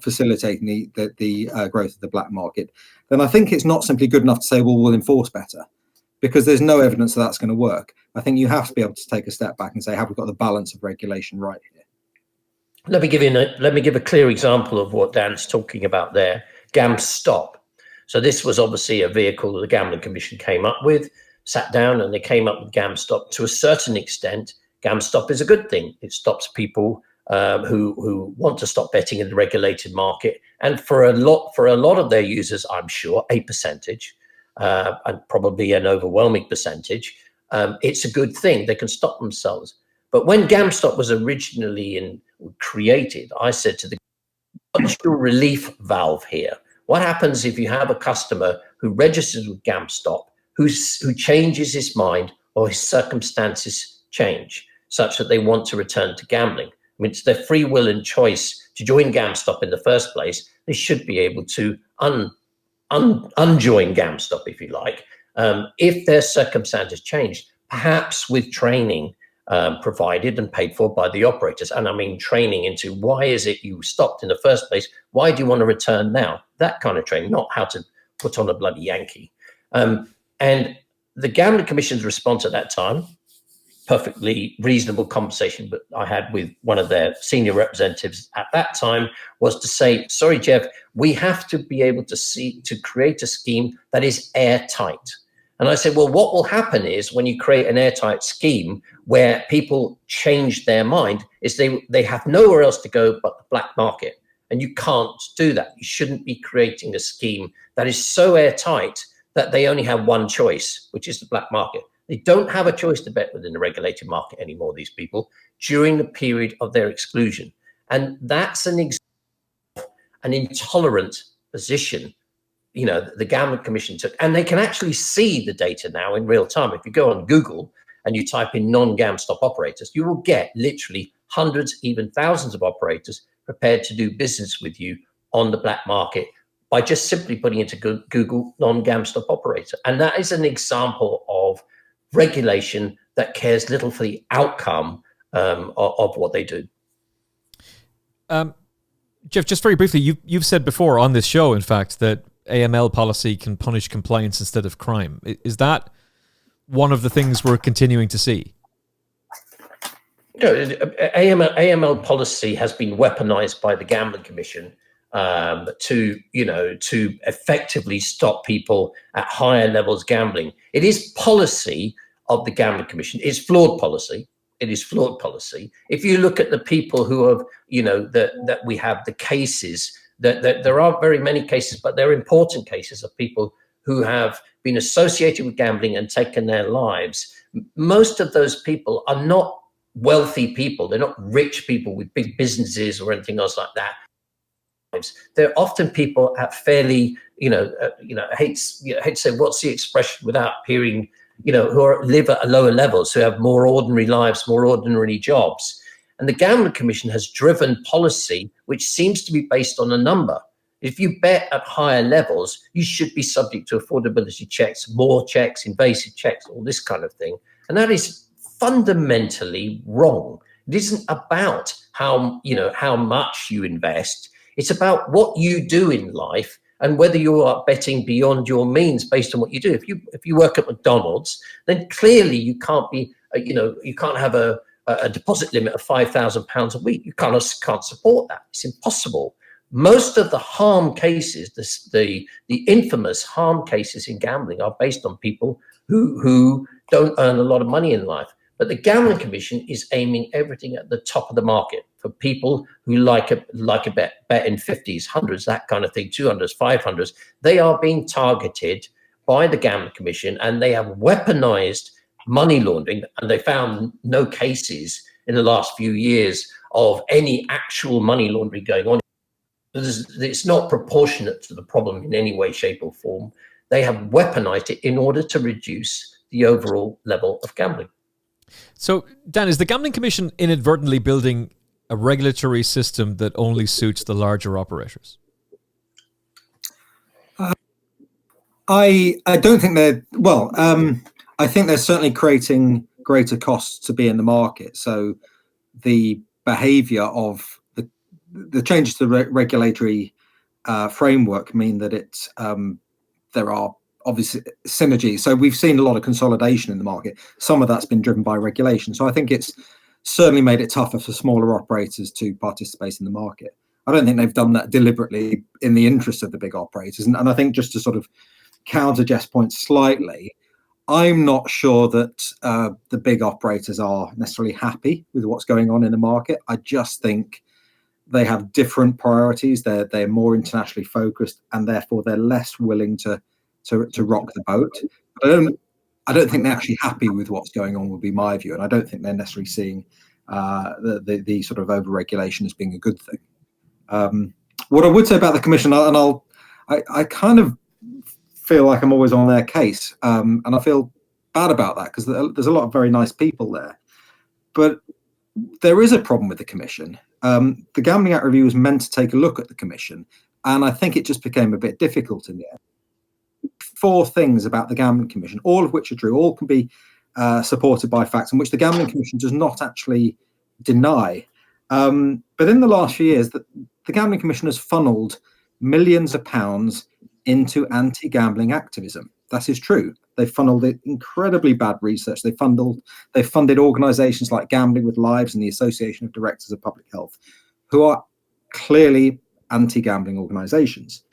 Speaker 3: facilitating the growth of the black market, then I think it's not simply good enough to say, well, we'll enforce better, because there's no evidence that that's going to work. I think you have to be able to take a step back and say, have we got the balance of regulation right here?
Speaker 4: Let me give a clear example of what Dan's talking about there. GamStop. So this was obviously a vehicle that the Gambling Commission came up with, sat down, and they came up with GamStop. To a certain extent, GamStop is a good thing. It stops people who want to stop betting in the regulated market, and for a lot of their users, I'm sure a percentage, and probably an overwhelming percentage, it's a good thing. They can stop themselves. But when GamStop was originally created, I said to what's your relief valve here? What happens if you have a customer who registers with GamStop, who changes his mind or his circumstances change such that they want to return to gambling? I mean, it's their free will and choice to join GamStop in the first place. They should be able to unjoin GamStop, if you like, if their circumstances change, perhaps with training provided and paid for by the operators. And I mean training into why is it you stopped in the first place? Why do you want to return now? That kind of training, not how to put on a bloody Yankee. And the Gambling Commission's response at that time, perfectly reasonable conversation but I had with one of their senior representatives at that time, was to say, sorry, Geoff, we have to be able to create a scheme that is airtight. And I said, well, what will happen is when you create an airtight scheme where people change their mind is they have nowhere else to go but the black market. And you can't do that. You shouldn't be creating a scheme that is so airtight that they only have one choice, which is the black market. They don't have a choice to bet within the regulated market anymore, these people, during the period of their exclusion. And that's an intolerant position the Gambling Commission took, and they can actually see the data now in real time. If you go on Google and you type in non-GamStop operators, you will get literally hundreds, even thousands of operators prepared to do business with you on the black market by just simply putting into Google non-GamStop operator. And that is an example of regulation that cares little for the outcome of what they do.
Speaker 2: Geoff, just very briefly, you've said before on this show, in fact, that AML policy can punish compliance instead of crime. Is that one of the things we're continuing to see?
Speaker 4: AML policy has been weaponized by the Gambling Commission to effectively stop people at higher levels gambling. It is policy of the Gambling Commission. It's flawed policy. It is flawed policy. If you look at the people who have, that we have the cases, that there aren't very many cases, but they're important cases of people who have been associated with gambling and taken their lives. Most of those people are not wealthy people. They're not rich people with big businesses or anything else like that. They're often people at fairly, I hate to say what's the expression without hearing, who live at lower levels, who have more ordinary lives, more ordinary jobs. And the Gambling Commission has driven policy which seems to be based on a number. If you bet at higher levels, you should be subject to affordability checks, more checks, invasive checks, all this kind of thing. And that is fundamentally wrong. It isn't about how much you invest. It's about what you do in life and whether you are betting beyond your means based on what you do. If you work at McDonald's, then clearly you can't be, you can't have a deposit limit of £5,000 a week. You can't support that. It's impossible. Most of the harm cases, the infamous harm cases in gambling, are based on people who don't earn a lot of money in life. But the Gambling Commission is aiming everything at the top of the market for people who like a bet in 50s, 100s, that kind of thing, 200s, 500s. They are being targeted by the Gambling Commission, and they have weaponized money laundering, and they found no cases in the last few years of any actual money laundering going on. It's not proportionate to the problem in any way, shape, or form. They have weaponized it in order to reduce the overall level of gambling.
Speaker 2: So, Dan, is the Gambling Commission inadvertently building a regulatory system that only suits the larger operators?
Speaker 3: I don't think they're, well, I think they're certainly creating greater costs to be in the market. So the behavior of the changes to the regulatory framework mean that it's there are obviously synergies. So we've seen a lot of consolidation in the market. Some of that's been driven by regulation. So I think it's certainly made it tougher for smaller operators to participate in the market. I don't think they've done that deliberately in the interest of the big operators. And I think, just to sort of counter Geoff's point slightly, I'm not sure that the big operators are necessarily happy with what's going on in the market. I just think they have different priorities. They're more internationally focused, and therefore they're less willing to rock the boat. I don't think they're actually happy with what's going on, would be my view, and I don't think they're necessarily seeing the sort of overregulation as being a good thing. What I would say about the Commission, and I kind of feel like I'm always on their case, and I feel bad about that because there's a lot of very nice people there, but there is a problem with the Commission. The Gambling Act Review was meant to take a look at the Commission, and I think it just became a bit difficult in the end. 4 things about the Gambling Commission, all of which are true, all can be supported by facts, and which the Gambling Commission does not actually deny. But in the last few years, the Gambling Commission has funneled millions of pounds into anti-gambling activism. That is true. They funneled incredibly bad research. They funded organisations like Gambling with Lives and the Association of Directors of Public Health, who are clearly anti-gambling organisations.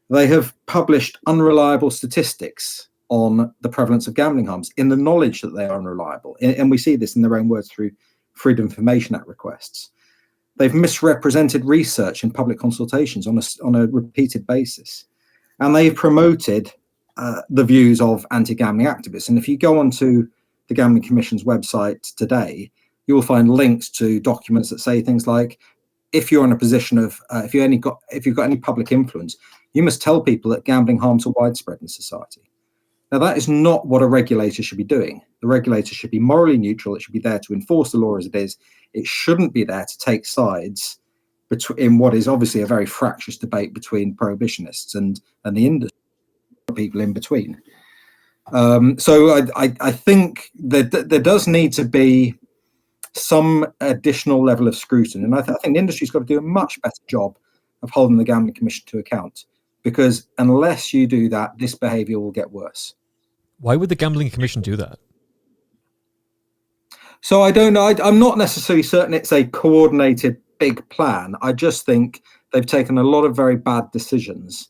Speaker 3: They have published unreliable statistics on the prevalence of gambling harms in the knowledge that they are unreliable. And we see this in their own words through Freedom of Information Act requests. They've misrepresented research in public consultations on a repeated basis. And they've promoted the views of anti-gambling activists. And if you go onto the Gambling Commission's website today, you will find links to documents that say things like, if you're in a position of, if you've got any public influence, you must tell people that gambling harms are widespread in society. Now, that is not what a regulator should be doing. The regulator should be morally neutral. It should be there to enforce the law as it is. It shouldn't be there to take sides in what is obviously a very fractious debate between prohibitionists and the industry, people in between. So I think that there does need to be some additional level of scrutiny. And I think the industry's got to do a much better job of holding the Gambling Commission to account, because unless you do that, this behaviour will get worse.
Speaker 2: Why would the Gambling Commission do that?
Speaker 3: So I don't know. I'm not necessarily certain it's a coordinated big plan. I just think they've taken a lot of very bad decisions,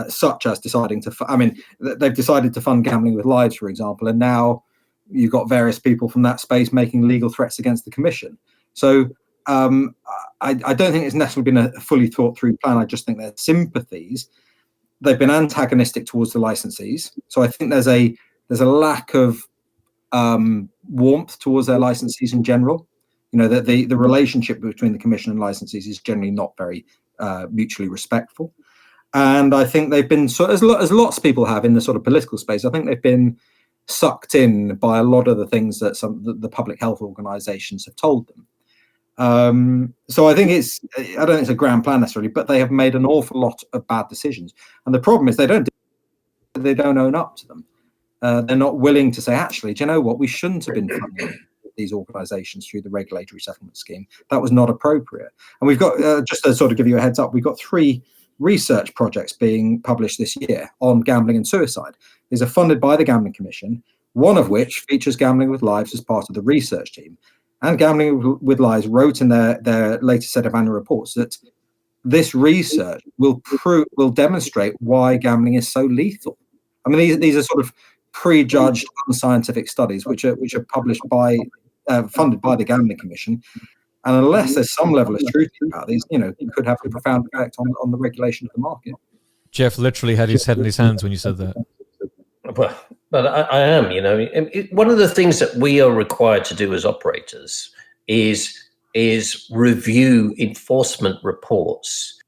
Speaker 3: such as deciding to, they've decided to fund Gambling with Lives, for example, and now you've got various people from that space making legal threats against the Commission. So I don't think it's necessarily been a fully thought through plan. I just think their sympathies, they've been antagonistic towards the licensees. So I think there's a lack of warmth towards their licensees in general. You know, that the relationship between the Commission and licensees is generally not very mutually respectful. And I think they've been, so as lots of people have in the sort of political space, I think they've been sucked in by a lot of the things that the public health organisations have told them. So I think I don't think it's a grand plan necessarily, but they have made an awful lot of bad decisions. And the problem is they don't own up to them. They're not willing to say, actually, do you know what? We shouldn't have been funding these organisations through the regulatory settlement scheme. That was not appropriate. And we've got, just to sort of give you a heads up, we've got 3 research projects being published this year on gambling and suicide. These are funded by the Gambling Commission, one of which features Gambling with Lives as part of the research team. And Gambling with Lives wrote in their latest set of annual reports that this research will demonstrate why gambling is so lethal. I mean, these are sort of prejudged, unscientific studies which are published by, funded by the Gambling Commission, and unless there's some level of truth about these, it could have a profound effect on the regulation of the market.
Speaker 2: Jeff literally had his head in his hands when you said that.
Speaker 4: Well, but I am. One of the things that we are required to do as operators is review enforcement reports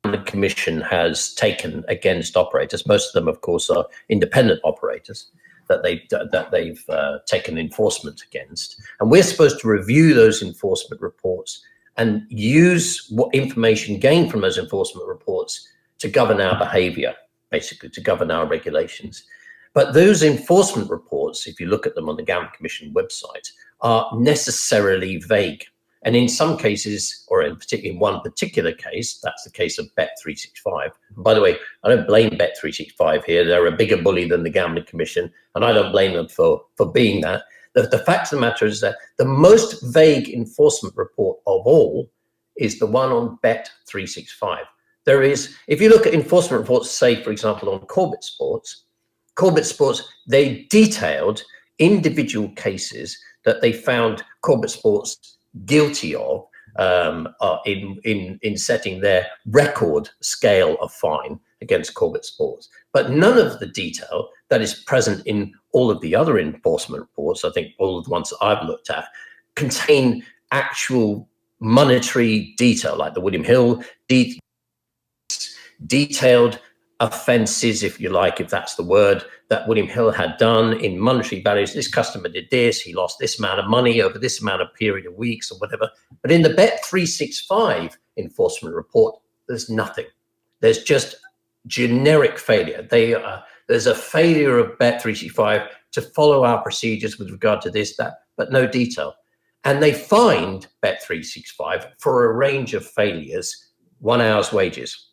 Speaker 4: the Commission has taken against operators. Most of them, of course, are independent operators that they've taken enforcement against, and we're supposed to review those enforcement reports and use what information gained from those enforcement reports to govern our behaviour, basically to govern our regulations. But those enforcement reports, if you look at them on the Gambling Commission website, are necessarily vague. And in some cases, or in one particular case, that's the case of Bet365. By the way, I don't blame Bet365 here. They're a bigger bully than the Gambling Commission, and I don't blame them for being that. The fact of the matter is that the most vague enforcement report of all is the one on Bet365. There is, if you look at enforcement reports, say, for example, on Corbett Sports, they detailed individual cases that they found Corbett Sports guilty of in setting their record scale of fine against Corbett Sports. But none of the detail that is present in all of the other enforcement reports, I think all of the ones that I've looked at, contain actual monetary detail, like the William Hill detailed offences, if you like, if that's the word, that William Hill had done in monetary values. This customer did this, he lost this amount of money over this amount of period of weeks or whatever. But in the Bet365 enforcement report, there's nothing. There's just generic failure. There's a failure of Bet365 to follow our procedures with regard to this, that, but no detail. And they fined Bet365 for a range of failures, 1 hour's wages.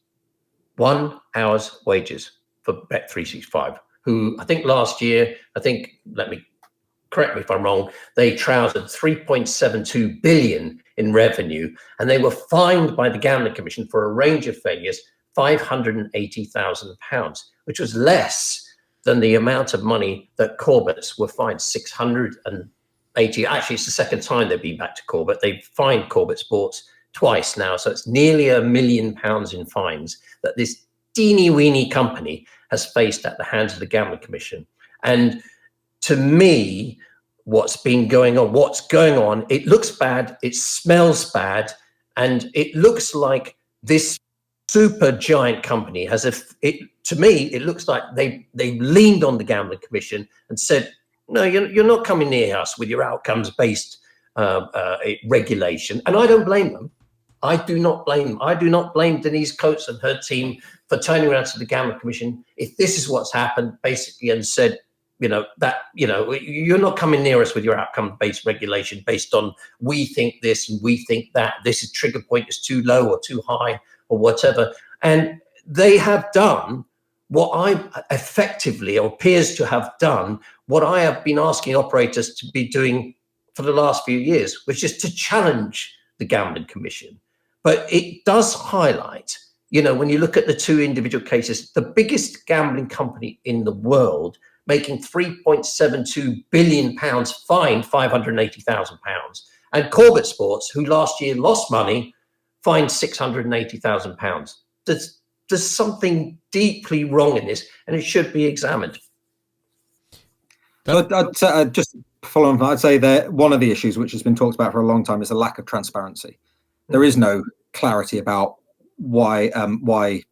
Speaker 4: 1 hour's wages for Bet365, who I think last year, correct me if I'm wrong, they trousered 3.72 billion in revenue, and they were fined by the Gambling Commission for a range of failures, £580,000, which was less than the amount of money that Corbett's were fined, 680. Actually, it's the second time they've been back to Corbett. They've fined Corbett Sports twice now, so it's nearly £1 million in fines that this teeny-weeny company has faced at the hands of the Gambling Commission. And to me, what's going on, it looks bad, it smells bad, and it looks like this super giant company to me, it looks like they leaned on the Gambling Commission and said, no, you're not coming near us with your outcomes-based regulation. And I don't blame them. I do not blame Denise Coates and her team for turning around to the Gambling Commission if this is what's happened, basically, and said, you're not coming near us with your outcome-based regulation based on we think this and we think that, this is trigger point is too low or too high or whatever. And they have done what I effectively, or appears to have done, what I have been asking operators to be doing for the last few years, which is to challenge the Gambling Commission. But it does highlight, when you look at the two individual cases, the biggest gambling company in the world making £3.72 billion, fined £580,000. And Corbett Sports, who last year lost money, fined £680,000. There's something deeply wrong in this, and it should be examined.
Speaker 3: I'd just follow on. I'd say that one of the issues which has been talked about for a long time is a lack of transparency. There is no clarity about why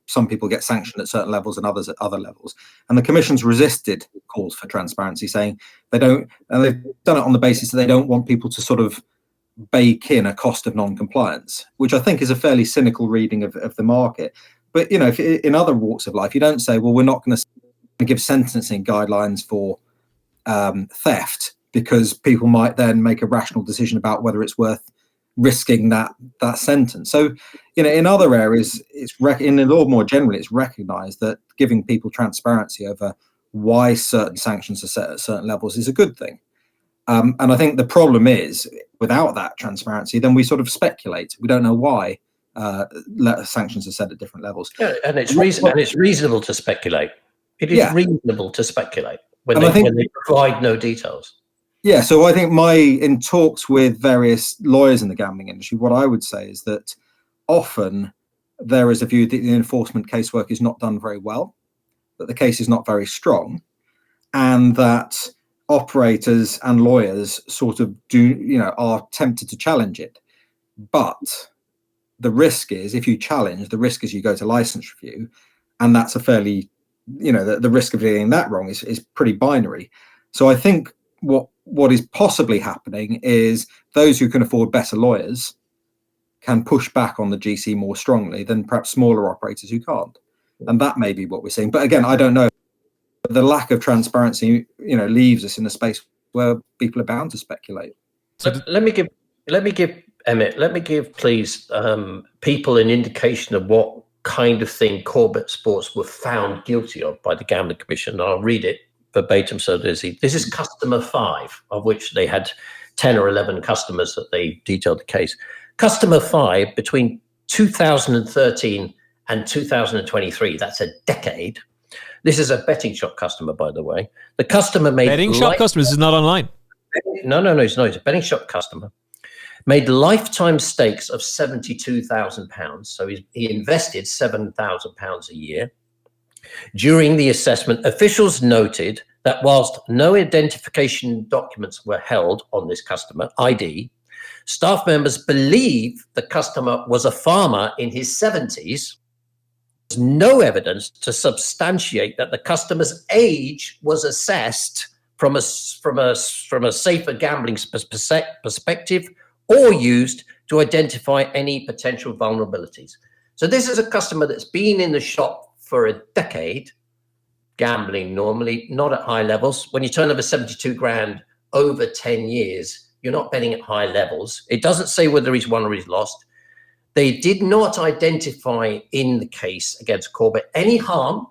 Speaker 3: some people get sanctioned at certain levels and others at other levels. And the Commission's resisted calls for transparency, saying they've done it on the basis that they don't want people to sort of bake in a cost of non-compliance, which I think is a fairly cynical reading of the market. But, if in other walks of life, you don't say, well, we're not going to give sentencing guidelines for theft, because people might then make a rational decision about whether it's worth risking that sentence. So, in other areas, in the law more generally, it's recognised that giving people transparency over why certain sanctions are set at certain levels is a good thing. And I think the problem is, without that transparency, then we sort of speculate. We don't know why sanctions are set at different levels.
Speaker 4: Yeah, and it's reasonable to speculate. It is reasonable to speculate when they provide no details.
Speaker 3: Yeah, so I think in talks with various lawyers in the gambling industry, what I would say is that often there is a view that the enforcement casework is not done very well, that the case is not very strong, and that operators and lawyers sort of are tempted to challenge it. But the risk is, if you challenge, the risk is you go to license review, and that's a fairly, the risk of getting that wrong is pretty binary. So I think what is possibly happening is those who can afford better lawyers can push back on the GC more strongly than perhaps smaller operators who can't. And that may be what we're seeing. But again, I don't know. The lack of transparency, leaves us in a space where people are bound to speculate.
Speaker 4: So let me give Emmet, please, people an indication of what kind of thing Corbett Sports were found guilty of by the Gambling Commission. I'll read it verbatim. So this is customer 5, of which they had 10 or 11 customers that they detailed the case. Customer 5, between 2013 and 2023, that's a decade. This is a betting shop customer, by the way. The customer made
Speaker 2: betting shop customers is not online.
Speaker 4: No, it's not. It's a betting shop customer. Made lifetime stakes of £72,000. So he invested £7,000 a year. During the assessment, officials noted that whilst no identification documents were held on this customer, ID, staff members believe the customer was a farmer in his 70s. There's no evidence to substantiate that the customer's age was assessed from a safer gambling perspective or used to identify any potential vulnerabilities. So this is a customer that's been in the shop for a decade, gambling normally, not at high levels. When you turn over 72 grand over 10 years, you're not betting at high levels. It doesn't say whether he's won or he's lost. They did not identify in the case against Corbett any harm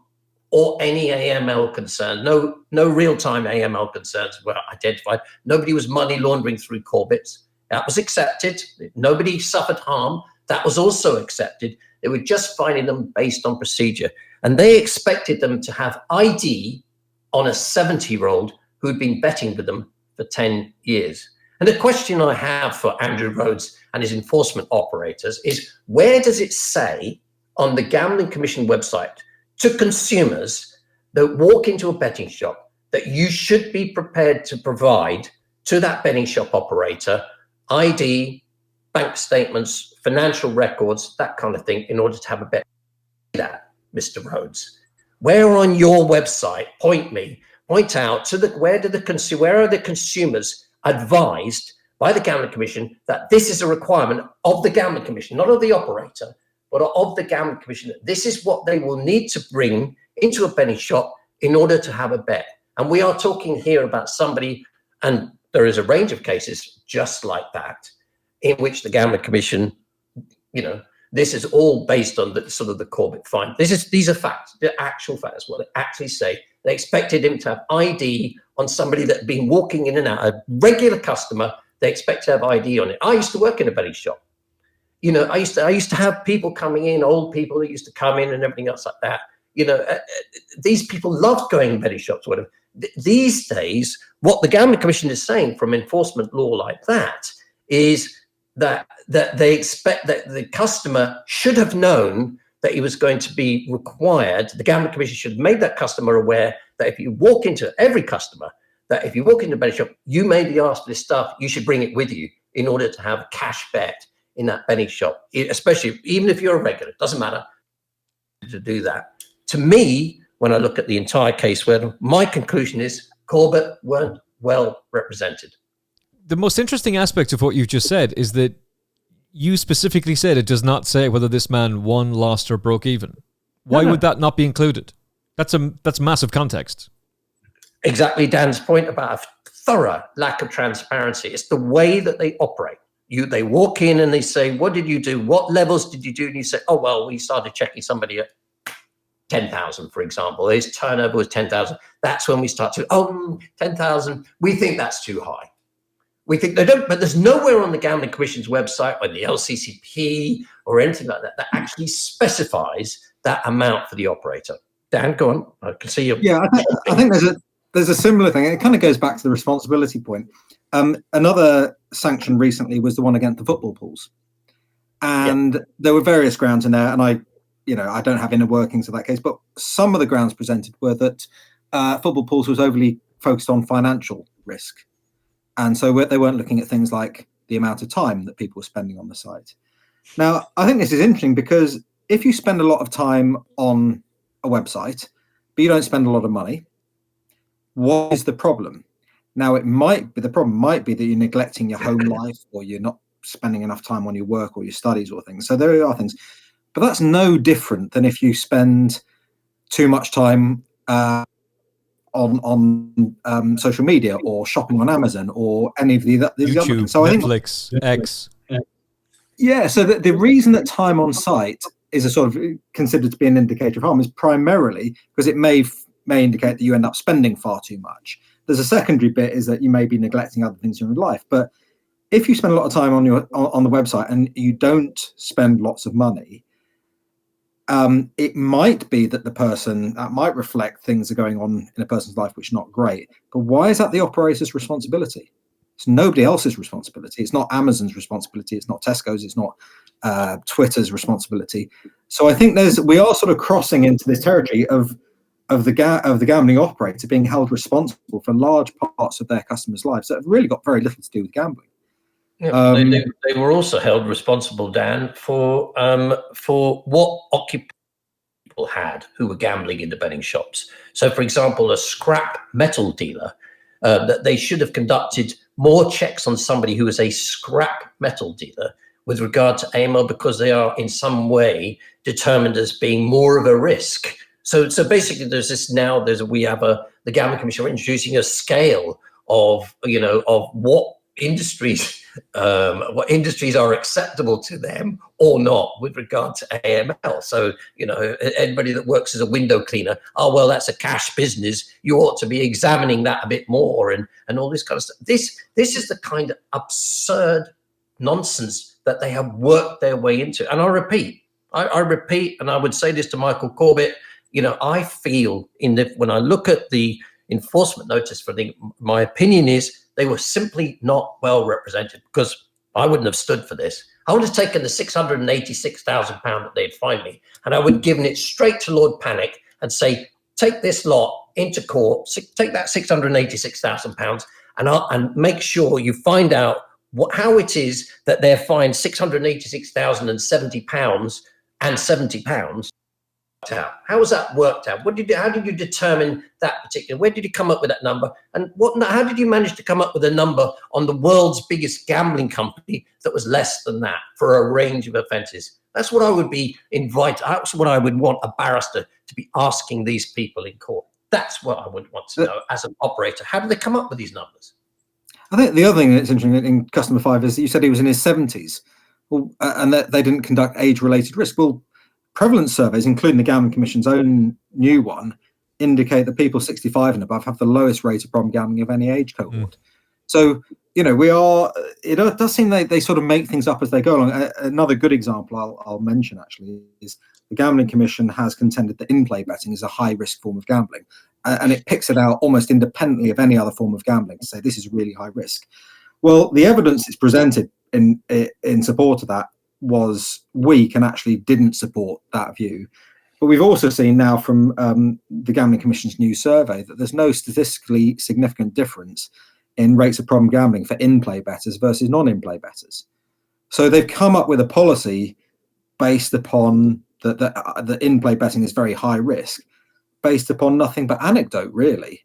Speaker 4: or any AML concern. No real-time AML concerns were identified. Nobody was money laundering through Corbett's. That was accepted. Nobody suffered harm. That was also accepted. They were just finding them based on procedure. And they expected them to have ID on a 70-year-old who'd been betting with them for 10 years. And the question I have for Andrew Rhodes and his enforcement operators is, where does it say on the Gambling Commission website to consumers that walk into a betting shop that you should be prepared to provide to that betting shop operator ID, bank statements, financial records, that kind of thing, in order to have a bet? That, Mr. Rhodes, where on your website, point out to where are the consumers advised by the Gambling Commission that this is a requirement of the Gambling Commission, not of the operator, but of the Gambling Commission, that this is what they will need to bring into a betting shop in order to have a bet. And we are talking here about somebody, and there is a range of cases just like that, in which the Gambling Commission, this is all based on the sort of the Corbett fine. These are facts, the actual facts, what they actually say. They expected him to have ID on somebody that had been walking in and out, a regular customer. They expect to have ID on it. I used to work in a betting shop. I used to have people coming in, old people that used to come in and everything else like that. These people loved going to betting shops, whatever. These days, what the Gambling Commission is saying from enforcement law like that is that they expect that the customer should have known that he was going to be required. The Gambling Commission should have made that customer aware that if you walk into a betting shop, you may be asked for this stuff. You should bring it with you in order to have a cash bet in that betting shop, especially even if you're a regular. It doesn't matter to do that. To me, when I look at the entire case, where my conclusion is Corbett weren't well represented.
Speaker 2: The most interesting aspect of what you've just said is that you specifically said it does not say whether this man won, lost, or broke even. Why would that not be included? That's massive context.
Speaker 4: Exactly Dan's point about a thorough lack of transparency. It's the way that they operate. they walk in and they say, what did you do? What levels did you do? And you say, oh, well, we started checking somebody at 10,000, for example. His turnover was 10,000. That's when we start to, 10,000. We think that's too high. We think they don't, but there's nowhere on the Gambling Commission's website or the LCCP or anything like that that actually specifies that amount for the operator. Dan, go on. I can see you.
Speaker 3: Yeah, I think there's a similar thing. It kind of goes back to the responsibility point. Another sanction recently was the one against the football pools, and there were various grounds in there. And I don't have inner workings of that case, but some of the grounds presented were that football pools was overly focused on financial risk. And so they weren't looking at things like the amount of time that people were spending on the site. Now, I think this is interesting because if you spend a lot of time on a website, but you don't spend a lot of money, what is the problem? Now, the problem might be that you're neglecting your home life, or you're not spending enough time on your work or your studies or things. So there are things, but that's no different than if you spend too much time on social media or shopping on Amazon or any of these
Speaker 2: YouTube,
Speaker 3: other things. So
Speaker 2: Netflix, X.
Speaker 3: Yeah, so the reason that time on site is a sort of considered to be an indicator of harm is primarily because it may indicate that you end up spending far too much. There's a secondary bit is that you may be neglecting other things in your life. But if you spend a lot of time on the website and you don't spend lots of money, it might be that that might reflect things are going on in a person's life which are not great. But why is that the operator's responsibility? It's nobody else's responsibility. It's not Amazon's responsibility. It's not Tesco's. It's not Twitter's responsibility. So I think we are sort of crossing into this territory of the gambling operator being held responsible for large parts of their customers' lives that have really got very little to do with gambling.
Speaker 4: Yeah, they were also held responsible, Dan, for what occupation people had who were gambling in the betting shops. So, for example, a scrap metal dealer, that they should have conducted more checks on somebody who is a scrap metal dealer with regard to AML, because they are in some way determined as being more of a risk. So basically, the Gambling Commission are introducing a scale of what industries are acceptable to them or not with regard to AML. So, anybody that works as a window cleaner, that's a cash business. You ought to be examining that a bit more and all this kind of stuff. This is the kind of absurd nonsense that they have worked their way into. And I repeat, and I would say this to Michael Corbett, I feel when I look at the enforcement notice my opinion is they were simply not well represented, because I wouldn't have stood for this. I would have taken the £686,000 that they'd fined me, and I would have given it straight to Lord Panic and say, take this lot into court, take that £686,000 and make sure you find out how it is that they're fined £686,070 and £70. How was that worked out? How did you determine that particular? Where did you come up with that number? And how did you manage to come up with a number on the world's biggest gambling company that was less than that for a range of offences? That's what I would be That's what I would want a barrister to be asking these people in court. That's what I would want to know as an operator. How did they come up with these numbers?
Speaker 3: I think the other thing that's interesting in Customer 5 is that you said he was in his 70s, and that they didn't conduct age-related risk. Well, prevalence surveys, including the Gambling Commission's own new one, indicate that people 65 and above have the lowest rate of problem gambling of any age cohort. So, it does seem they sort of make things up as they go along. Another good example I'll mention, actually, is the Gambling Commission has contended that in-play betting is a high-risk form of gambling. And it picks it out almost independently of any other form of gambling to say this is really high risk. Well, the evidence that's presented in support of that was weak and actually didn't support that view. But we've also seen now from the Gambling Commission's new survey that there's no statistically significant difference in rates of problem gambling for in-play bettors versus non-in-play bettors. So they've come up with a policy based upon that in-play betting is very high risk, based upon nothing but anecdote, really.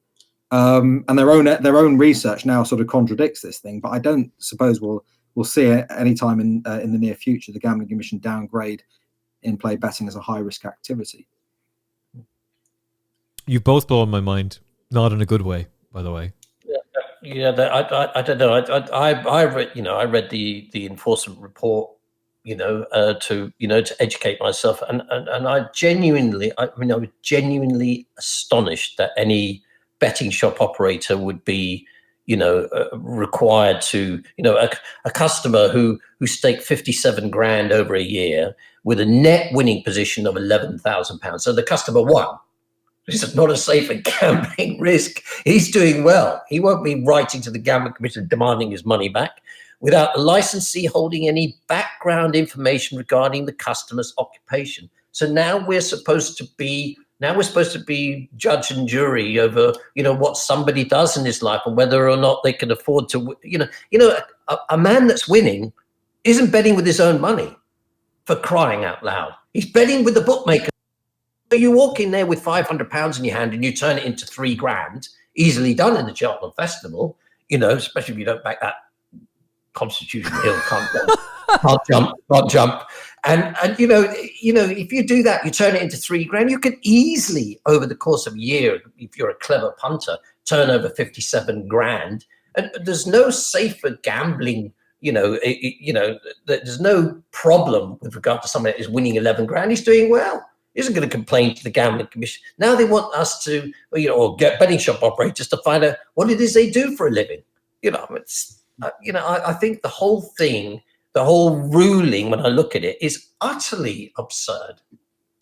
Speaker 3: And their own research now sort of contradicts this thing. But I don't suppose we'll see it any time in the near future the Gambling Commission downgrade in-play betting as a high-risk activity.
Speaker 2: You've both blown my mind, not in a good way, by the way.
Speaker 4: I don't know. I read, I read the enforcement report, to educate myself, and I was genuinely astonished that any betting shop operator would be, required to, a customer who staked 57 grand over a year with a net winning position of £11,000. So the customer won. This is not a safer gambling risk. He's doing well. He won't be writing to the Gambling Commission demanding his money back without the licensee holding any background information regarding the customer's occupation. So now we're supposed to be judge and jury over, what somebody does in his life and whether or not they can afford to, a man that's winning isn't betting with his own money, for crying out loud. He's betting with the bookmaker. So you walk in there with £500 in your hand and you turn it into £3 grand, easily done in the Cheltenham Festival, especially if you don't back that Constitution Hill, can't jump. And if you do that, you turn it into £3 grand, you can easily, over the course of a year, if you're a clever punter, turn over 57 grand. And there's no safer gambling, there's no problem with regard to somebody that is winning 11 grand. He's doing well. He isn't going to complain to the Gambling Commission. Now they want us to, or get betting shop operators to find out what it is they do for a living. I think the whole thing, the whole ruling, when I look at it, is utterly absurd.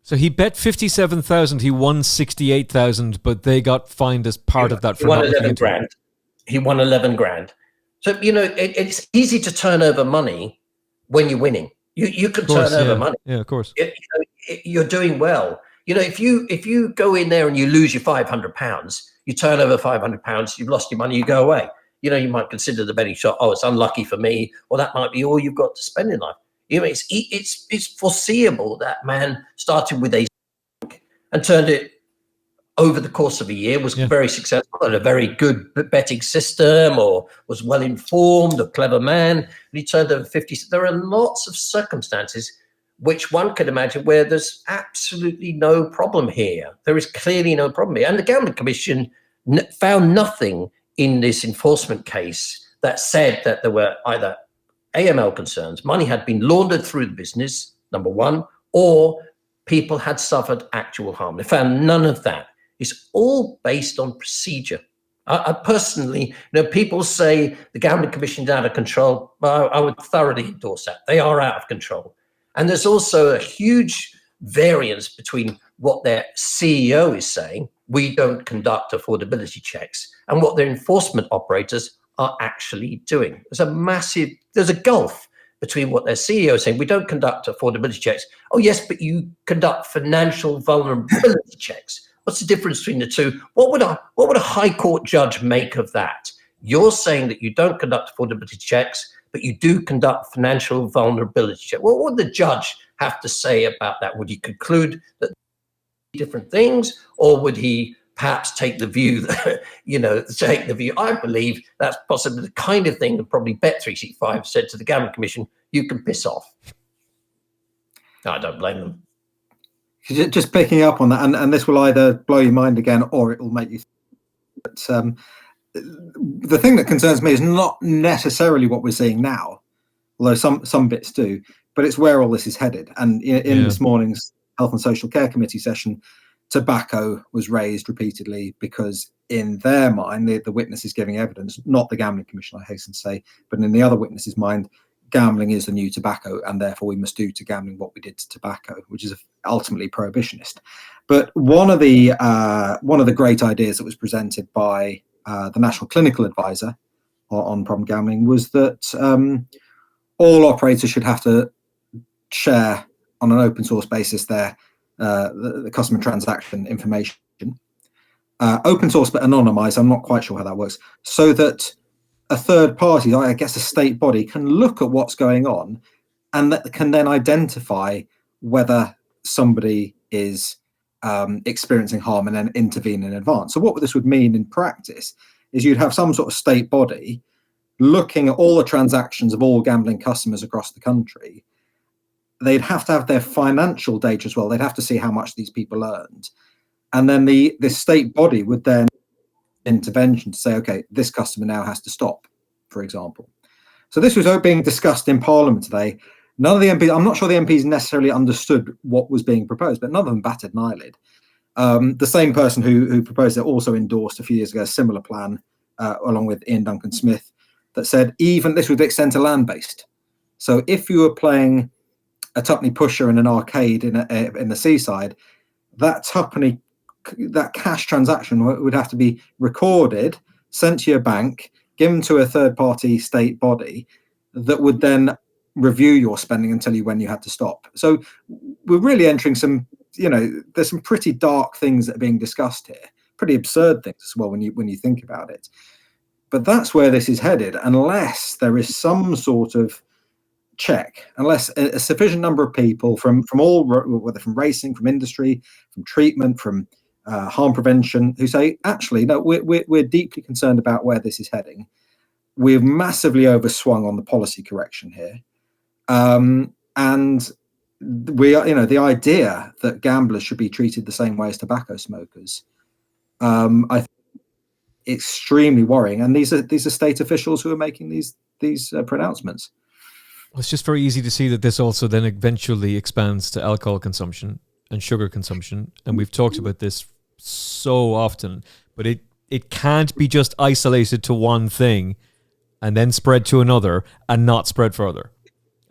Speaker 2: So he bet 57,000, he won 68,000, but they got fined as part of that.
Speaker 4: He won 11 grand. He won 11 grand. So, it's easy to turn over money when you're winning. You can turn over money.
Speaker 2: Yeah, of course.
Speaker 4: You're doing well. If you go in there and you lose your £500, you turn over £500, you've lost your money, you go away. You might consider the betting shop, it's unlucky for me, or that might be all you've got to spend in life. It's foreseeable that man started with a and turned it over the course of a year, was very successful, had a very good betting system, or was well informed, a clever man, and he turned over 50. There are lots of circumstances which one could imagine where there's absolutely no problem here. There is clearly no problem here. And the Gambling Commission found nothing in this enforcement case that said that there were either AML concerns, money had been laundered through the business, number one, or people had suffered actual harm. They found none of that. It's all based on procedure. I personally, people say the Gambling Commission is out of control. I would thoroughly endorse that. They are out of control. And there's also a huge variance between what their CEO is saying, we don't conduct affordability checks, and what their enforcement operators are actually doing. There's a gulf between what their CEO is saying, we don't conduct affordability checks. Oh, yes, but you conduct financial vulnerability checks. What's the difference between the two? What would a high court judge make of that? You're saying that you don't conduct affordability checks, but you do conduct financial vulnerability checks. What would the judge have to say about that? Would he conclude that different things, or would he perhaps take the view that, I believe that's possibly the kind of thing that probably Bet365 said to the Gambling Commission, you can piss off. No, I don't blame them.
Speaker 3: Just picking up on that, and this will either blow your mind again or it will make you think. But the thing that concerns me is not necessarily what we're seeing now, although some bits do, but it's where all this is headed. And in this morning's Health and Social Care Committee session, tobacco was raised repeatedly because in their mind, the witnesses giving evidence, not the Gambling Commission, I hasten to say, but in the other witnesses' mind, gambling is the new tobacco, and therefore we must do to gambling what we did to tobacco, which is ultimately prohibitionist. But one of the great ideas that was presented by the National Clinical Advisor on problem gambling was that all operators should have to share on an open source basis the customer transaction information, open source but anonymized. I'm not quite sure how that works, so that a third party, I guess a state body, can look at what's going on and that can then identify whether somebody is experiencing harm and then intervene in advance. So what this would mean in practice is you'd have some sort of state body looking at all the transactions of all gambling customers across the country. They'd have to have their financial data as well. They'd have to see how much these people earned. And then the state body would then intervention to say, okay, this customer now has to stop, for example. So this was being discussed in Parliament today. None of the MPs, I'm not sure the MPs necessarily understood what was being proposed, but none of them batted an eyelid. The same person who proposed it also endorsed a few years ago a similar plan, along with Ian Duncan Smith, that said even this would extend to land-based. So if you were playing a tuppenny pusher in an arcade in the seaside, that cash transaction would have to be recorded, sent to your bank, given to a third-party state body that would then review your spending and tell you when you had to stop. So we're really entering some, there's some pretty dark things that are being discussed here, pretty absurd things as well when you think about it. But that's where this is headed, unless there is some sort of check, unless a sufficient number of people from all, whether from racing, from industry, from treatment, from harm prevention, who say, actually, no, we're deeply concerned about where this is heading. We've massively overswung on the policy correction here. And we are, the idea that gamblers should be treated the same way as tobacco smokers, I think extremely worrying. And these are state officials who are making these pronouncements.
Speaker 2: Well, it's just very easy to see that this also then eventually expands to alcohol consumption and sugar consumption. And we've talked about this so often, but it can't be just isolated to one thing and then spread to another and not spread further.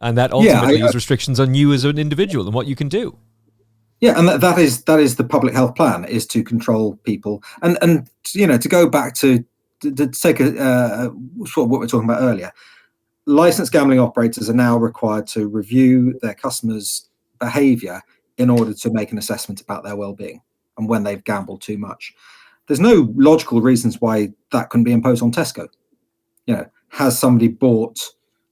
Speaker 2: And that ultimately is restrictions on you as an individual and what you can do.
Speaker 3: Yeah, and that is the public health plan, is to control people. And to go back to take sort of what we were talking about earlier, licensed gambling operators are now required to review their customers' behaviour in order to make an assessment about their well-being and when they've gambled too much. There's no logical reasons why that couldn't be imposed on Tesco. Has somebody bought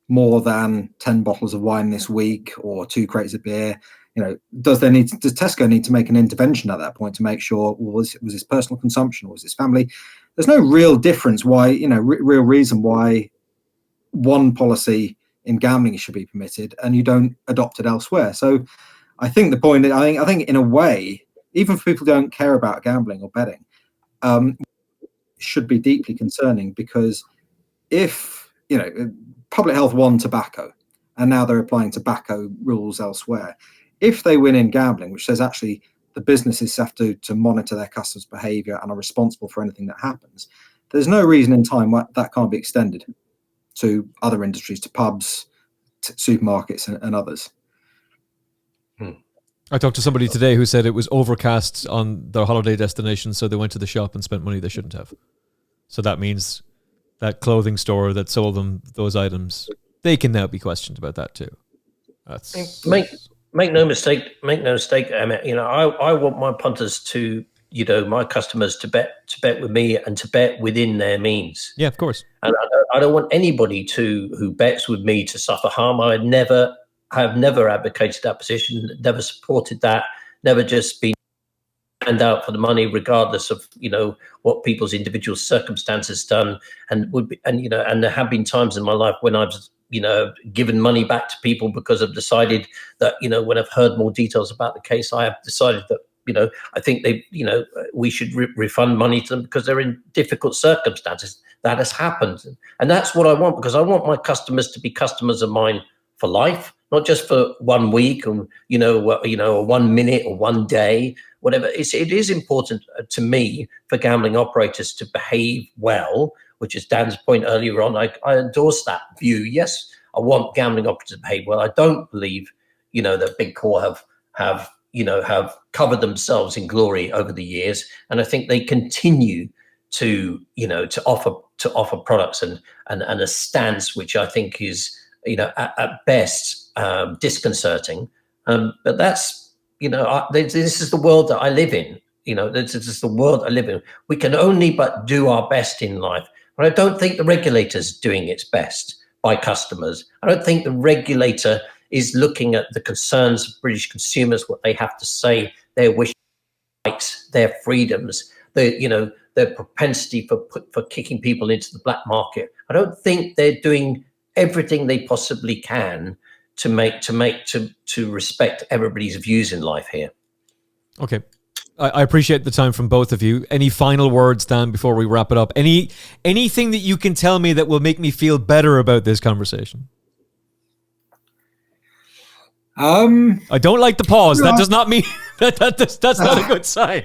Speaker 3: more than 10 bottles of wine this week or 2 crates of beer? Does Tesco need to make an intervention at that point to make sure, was this personal consumption or was this family? There's no real difference why, real reason why one policy in gambling should be permitted and you don't adopt it elsewhere. So I think the point, I think in a way, even for people who don't care about gambling or betting, should be deeply concerning, because if, public health won tobacco and now they're applying tobacco rules elsewhere, if they win in gambling, which says actually the businesses have to monitor their customers' behavior and are responsible for anything that happens, there's no reason in time why that can't be extended to other industries, to pubs, to supermarkets and others.
Speaker 2: I talked to somebody today who said it was overcast on their holiday destination, so they went to the shop and spent money they shouldn't have. So that means that clothing store that sold them those items, they can now be questioned about that too. That's
Speaker 4: make no mistake, Emmet. I want my punters to, my customers to bet with me and to bet within their means.
Speaker 2: Yeah, of course.
Speaker 4: And I don't want anybody who bets with me to suffer harm. I have never advocated that position, never supported that, never just been hand out for the money, regardless of what people's individual circumstances done. And there have been times in my life when I've given money back to people because I've decided that when I've heard more details about the case, I have decided that I think we should refund money to them because they're in difficult circumstances. That has happened, and that's what I want, because I want my customers to be customers of mine for life, not just for 1 week or 1 minute or 1 day, whatever. It is important to me for gambling operators to behave well, which is Dan's point earlier on. I endorse that view. Yes, I want gambling operators to behave well. I don't believe that Big Core have covered themselves in glory over the years, and I think they continue to offer products and a stance which I think is at best disconcerting. But that's this is the world that I live in. This is the world I live in. We can only but do our best in life. But I don't think the regulator's doing its best by customers. I don't think the regulator is looking at the concerns of British consumers, what they have to say, their wishes, rights, their freedoms, their propensity for kicking people into the black market. I don't think they're doing everything they possibly can to respect everybody's views in life here.
Speaker 2: Okay. I appreciate the time from both of you. Any final words, Dan, before we wrap it up? Anything that you can tell me that will make me feel better about this conversation? I don't like the pause. That does not mean that's not a good sign.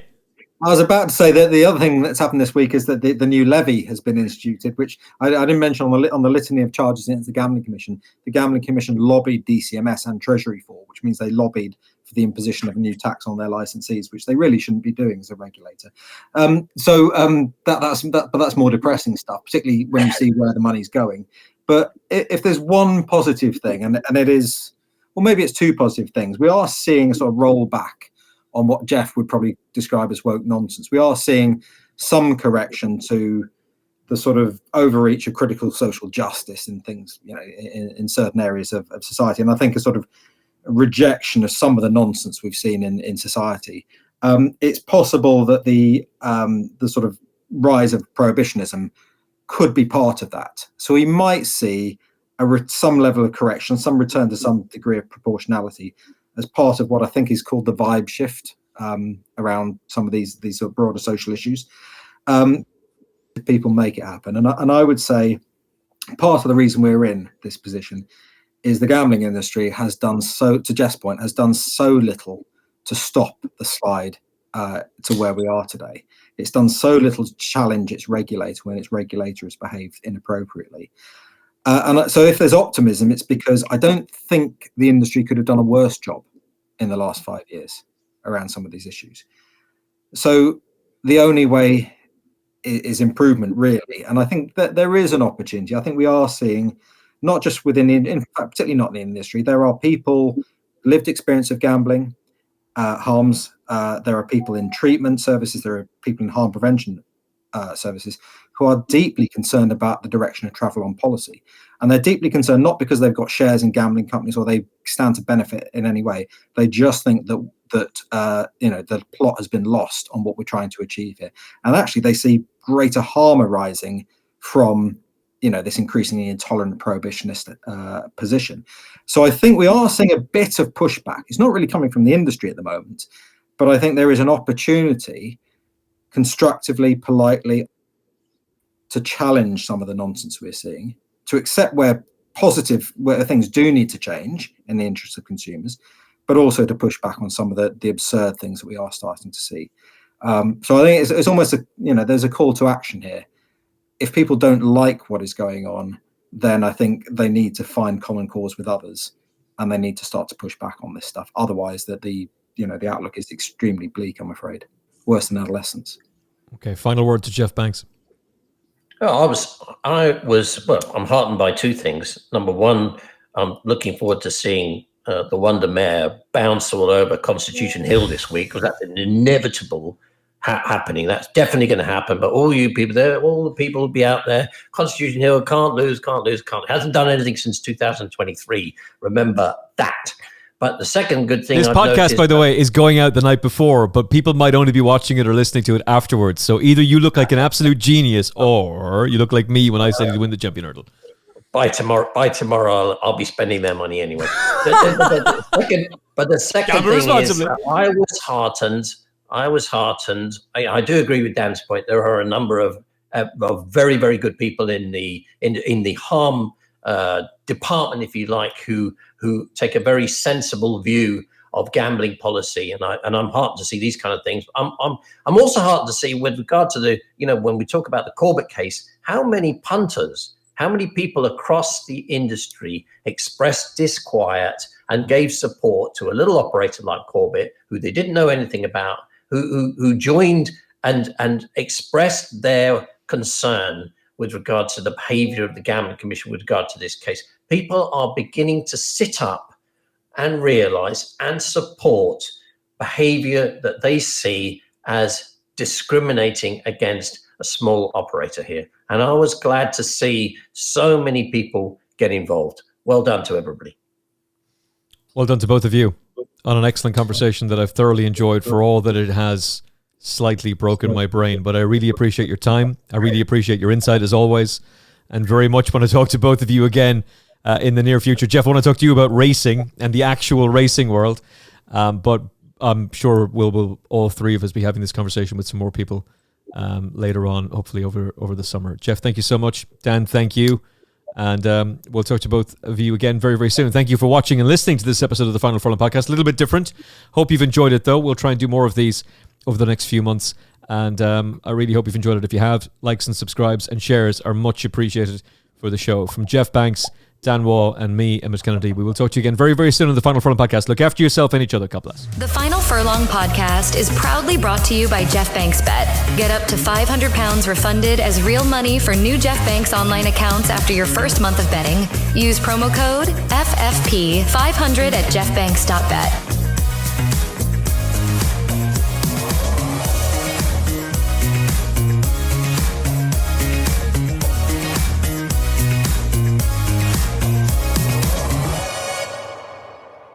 Speaker 3: I was about to say that the other thing that's happened this week is that the new levy has been instituted, which I didn't mention on the litany of charges against the Gambling Commission. The Gambling Commission lobbied DCMS and Treasury for, which means they lobbied for the imposition of a new tax on their licensees, which they really shouldn't be doing as a regulator. That's more depressing stuff, particularly when you see where the money's going. But if there's one positive thing, and it is, well, maybe it's two positive things, we are seeing a sort of rollback on what Geoff would probably describe as woke nonsense. We are seeing some correction to the sort of overreach of critical social justice in things, in certain areas of society. And I think a sort of rejection of some of the nonsense we've seen in society. It's possible that the sort of rise of prohibitionism could be part of that. So we might see some level of correction, some return to some degree of proportionality, as part of what I think is called the vibe shift around some of these sort of broader social issues. People make it happen. And I would say part of the reason we're in this position is the gambling industry has done so, to Jeff's point, has done so little to stop the slide to where we are today. It's done so little to challenge its regulator when its regulator has behaved inappropriately. And so if there's optimism, it's because I don't think the industry could have done a worse job in the last 5 years around some of these issues. So the only way is improvement, really. And I think that there is an opportunity. I think we are seeing, not just within, in fact, particularly not in the industry, there are people, lived experience of gambling, harms. There are people in treatment services. There are people in harm prevention services who are deeply concerned about the direction of travel on policy. And they're deeply concerned not because they've got shares in gambling companies or they stand to benefit in any way. They just think that the plot has been lost on what we're trying to achieve here. And actually they see greater harm arising from this increasingly intolerant prohibitionist position. So I think we are seeing a bit of pushback. It's not really coming from the industry at the moment, but I think there is an opportunity constructively, politely, to challenge some of the nonsense we're seeing, to accept where things do need to change in the interest of consumers, but also to push back on some of the absurd things that we are starting to see. So I think it's almost there's a call to action here. If people don't like what is going on, then I think they need to find common cause with others, and they need to start to push back on this stuff. Otherwise, the outlook is extremely bleak, I'm afraid. Worse than adolescence. Okay,
Speaker 2: final word to Geoff Banks.
Speaker 4: Oh, I'm heartened by two things. Number one, I'm looking forward to seeing the Wonder Mare bounce all over Constitution Hill this week, because that's an inevitable happening. That's definitely going to happen. But all you people there, all the people will be out there. Constitution Hill can't lose. Hasn't done anything since 2023. Remember that. But the second good thing,
Speaker 2: this podcast, by the way, is going out the night before, but people might only be watching it or listening to it afterwards. So either you look like an absolute genius, or you look like me when I said to win the champion hurdle.
Speaker 4: By tomorrow, I'll be spending their money anyway. But the second thing is, I was heartened. I do agree with Dan's point. There are a number of very, very good people in the harm department, if you like, who take a very sensible view of gambling policy, and I'm heartened to see these kind of things. I'm also heartened to see, with regard to when we talk about the Corbett case, how many punters, how many people across the industry expressed disquiet and gave support to a little operator like Corbett, who they didn't know anything about, who joined and expressed their concern with regard to the behavior of the Gambling Commission with regard to this case. People are beginning to sit up and realize and support behavior that they see as discriminating against a small operator here. And I was glad to see so many people get involved. Well done to everybody.
Speaker 2: Well done to both of you on an excellent conversation that I've thoroughly enjoyed, for all that it has slightly broken my brain. But I really appreciate your time. I really appreciate your insight, as always, and very much want to talk to both of you again in the near future. Geoff, I want to talk to you about racing and the actual racing world. But I'm sure we'll all three of us be having this conversation with some more people later on, hopefully over the summer. Geoff, thank you so much. Dan, thank you. And we'll talk to both of you again very, very soon. Thank you for watching and listening to this episode of the Final Furlong podcast. A little bit different. Hope you've enjoyed it, though. We'll try and do more of these over the next few months. And I really hope you've enjoyed it. If you have, likes and subscribes and shares are much appreciated for the show. From Geoff Banks, Dan Waugh, and me, Emmet Kennedy, we will talk to you again very, very soon on the Final Furlong podcast. Look after yourself and each other. God bless.
Speaker 1: The Final Furlong podcast is proudly brought to you by Geoff Banks Bet. Get up to £500 refunded as real money for new Geoff Banks online accounts after your first month of betting. Use promo code FFP500 at geoffbanks.bet.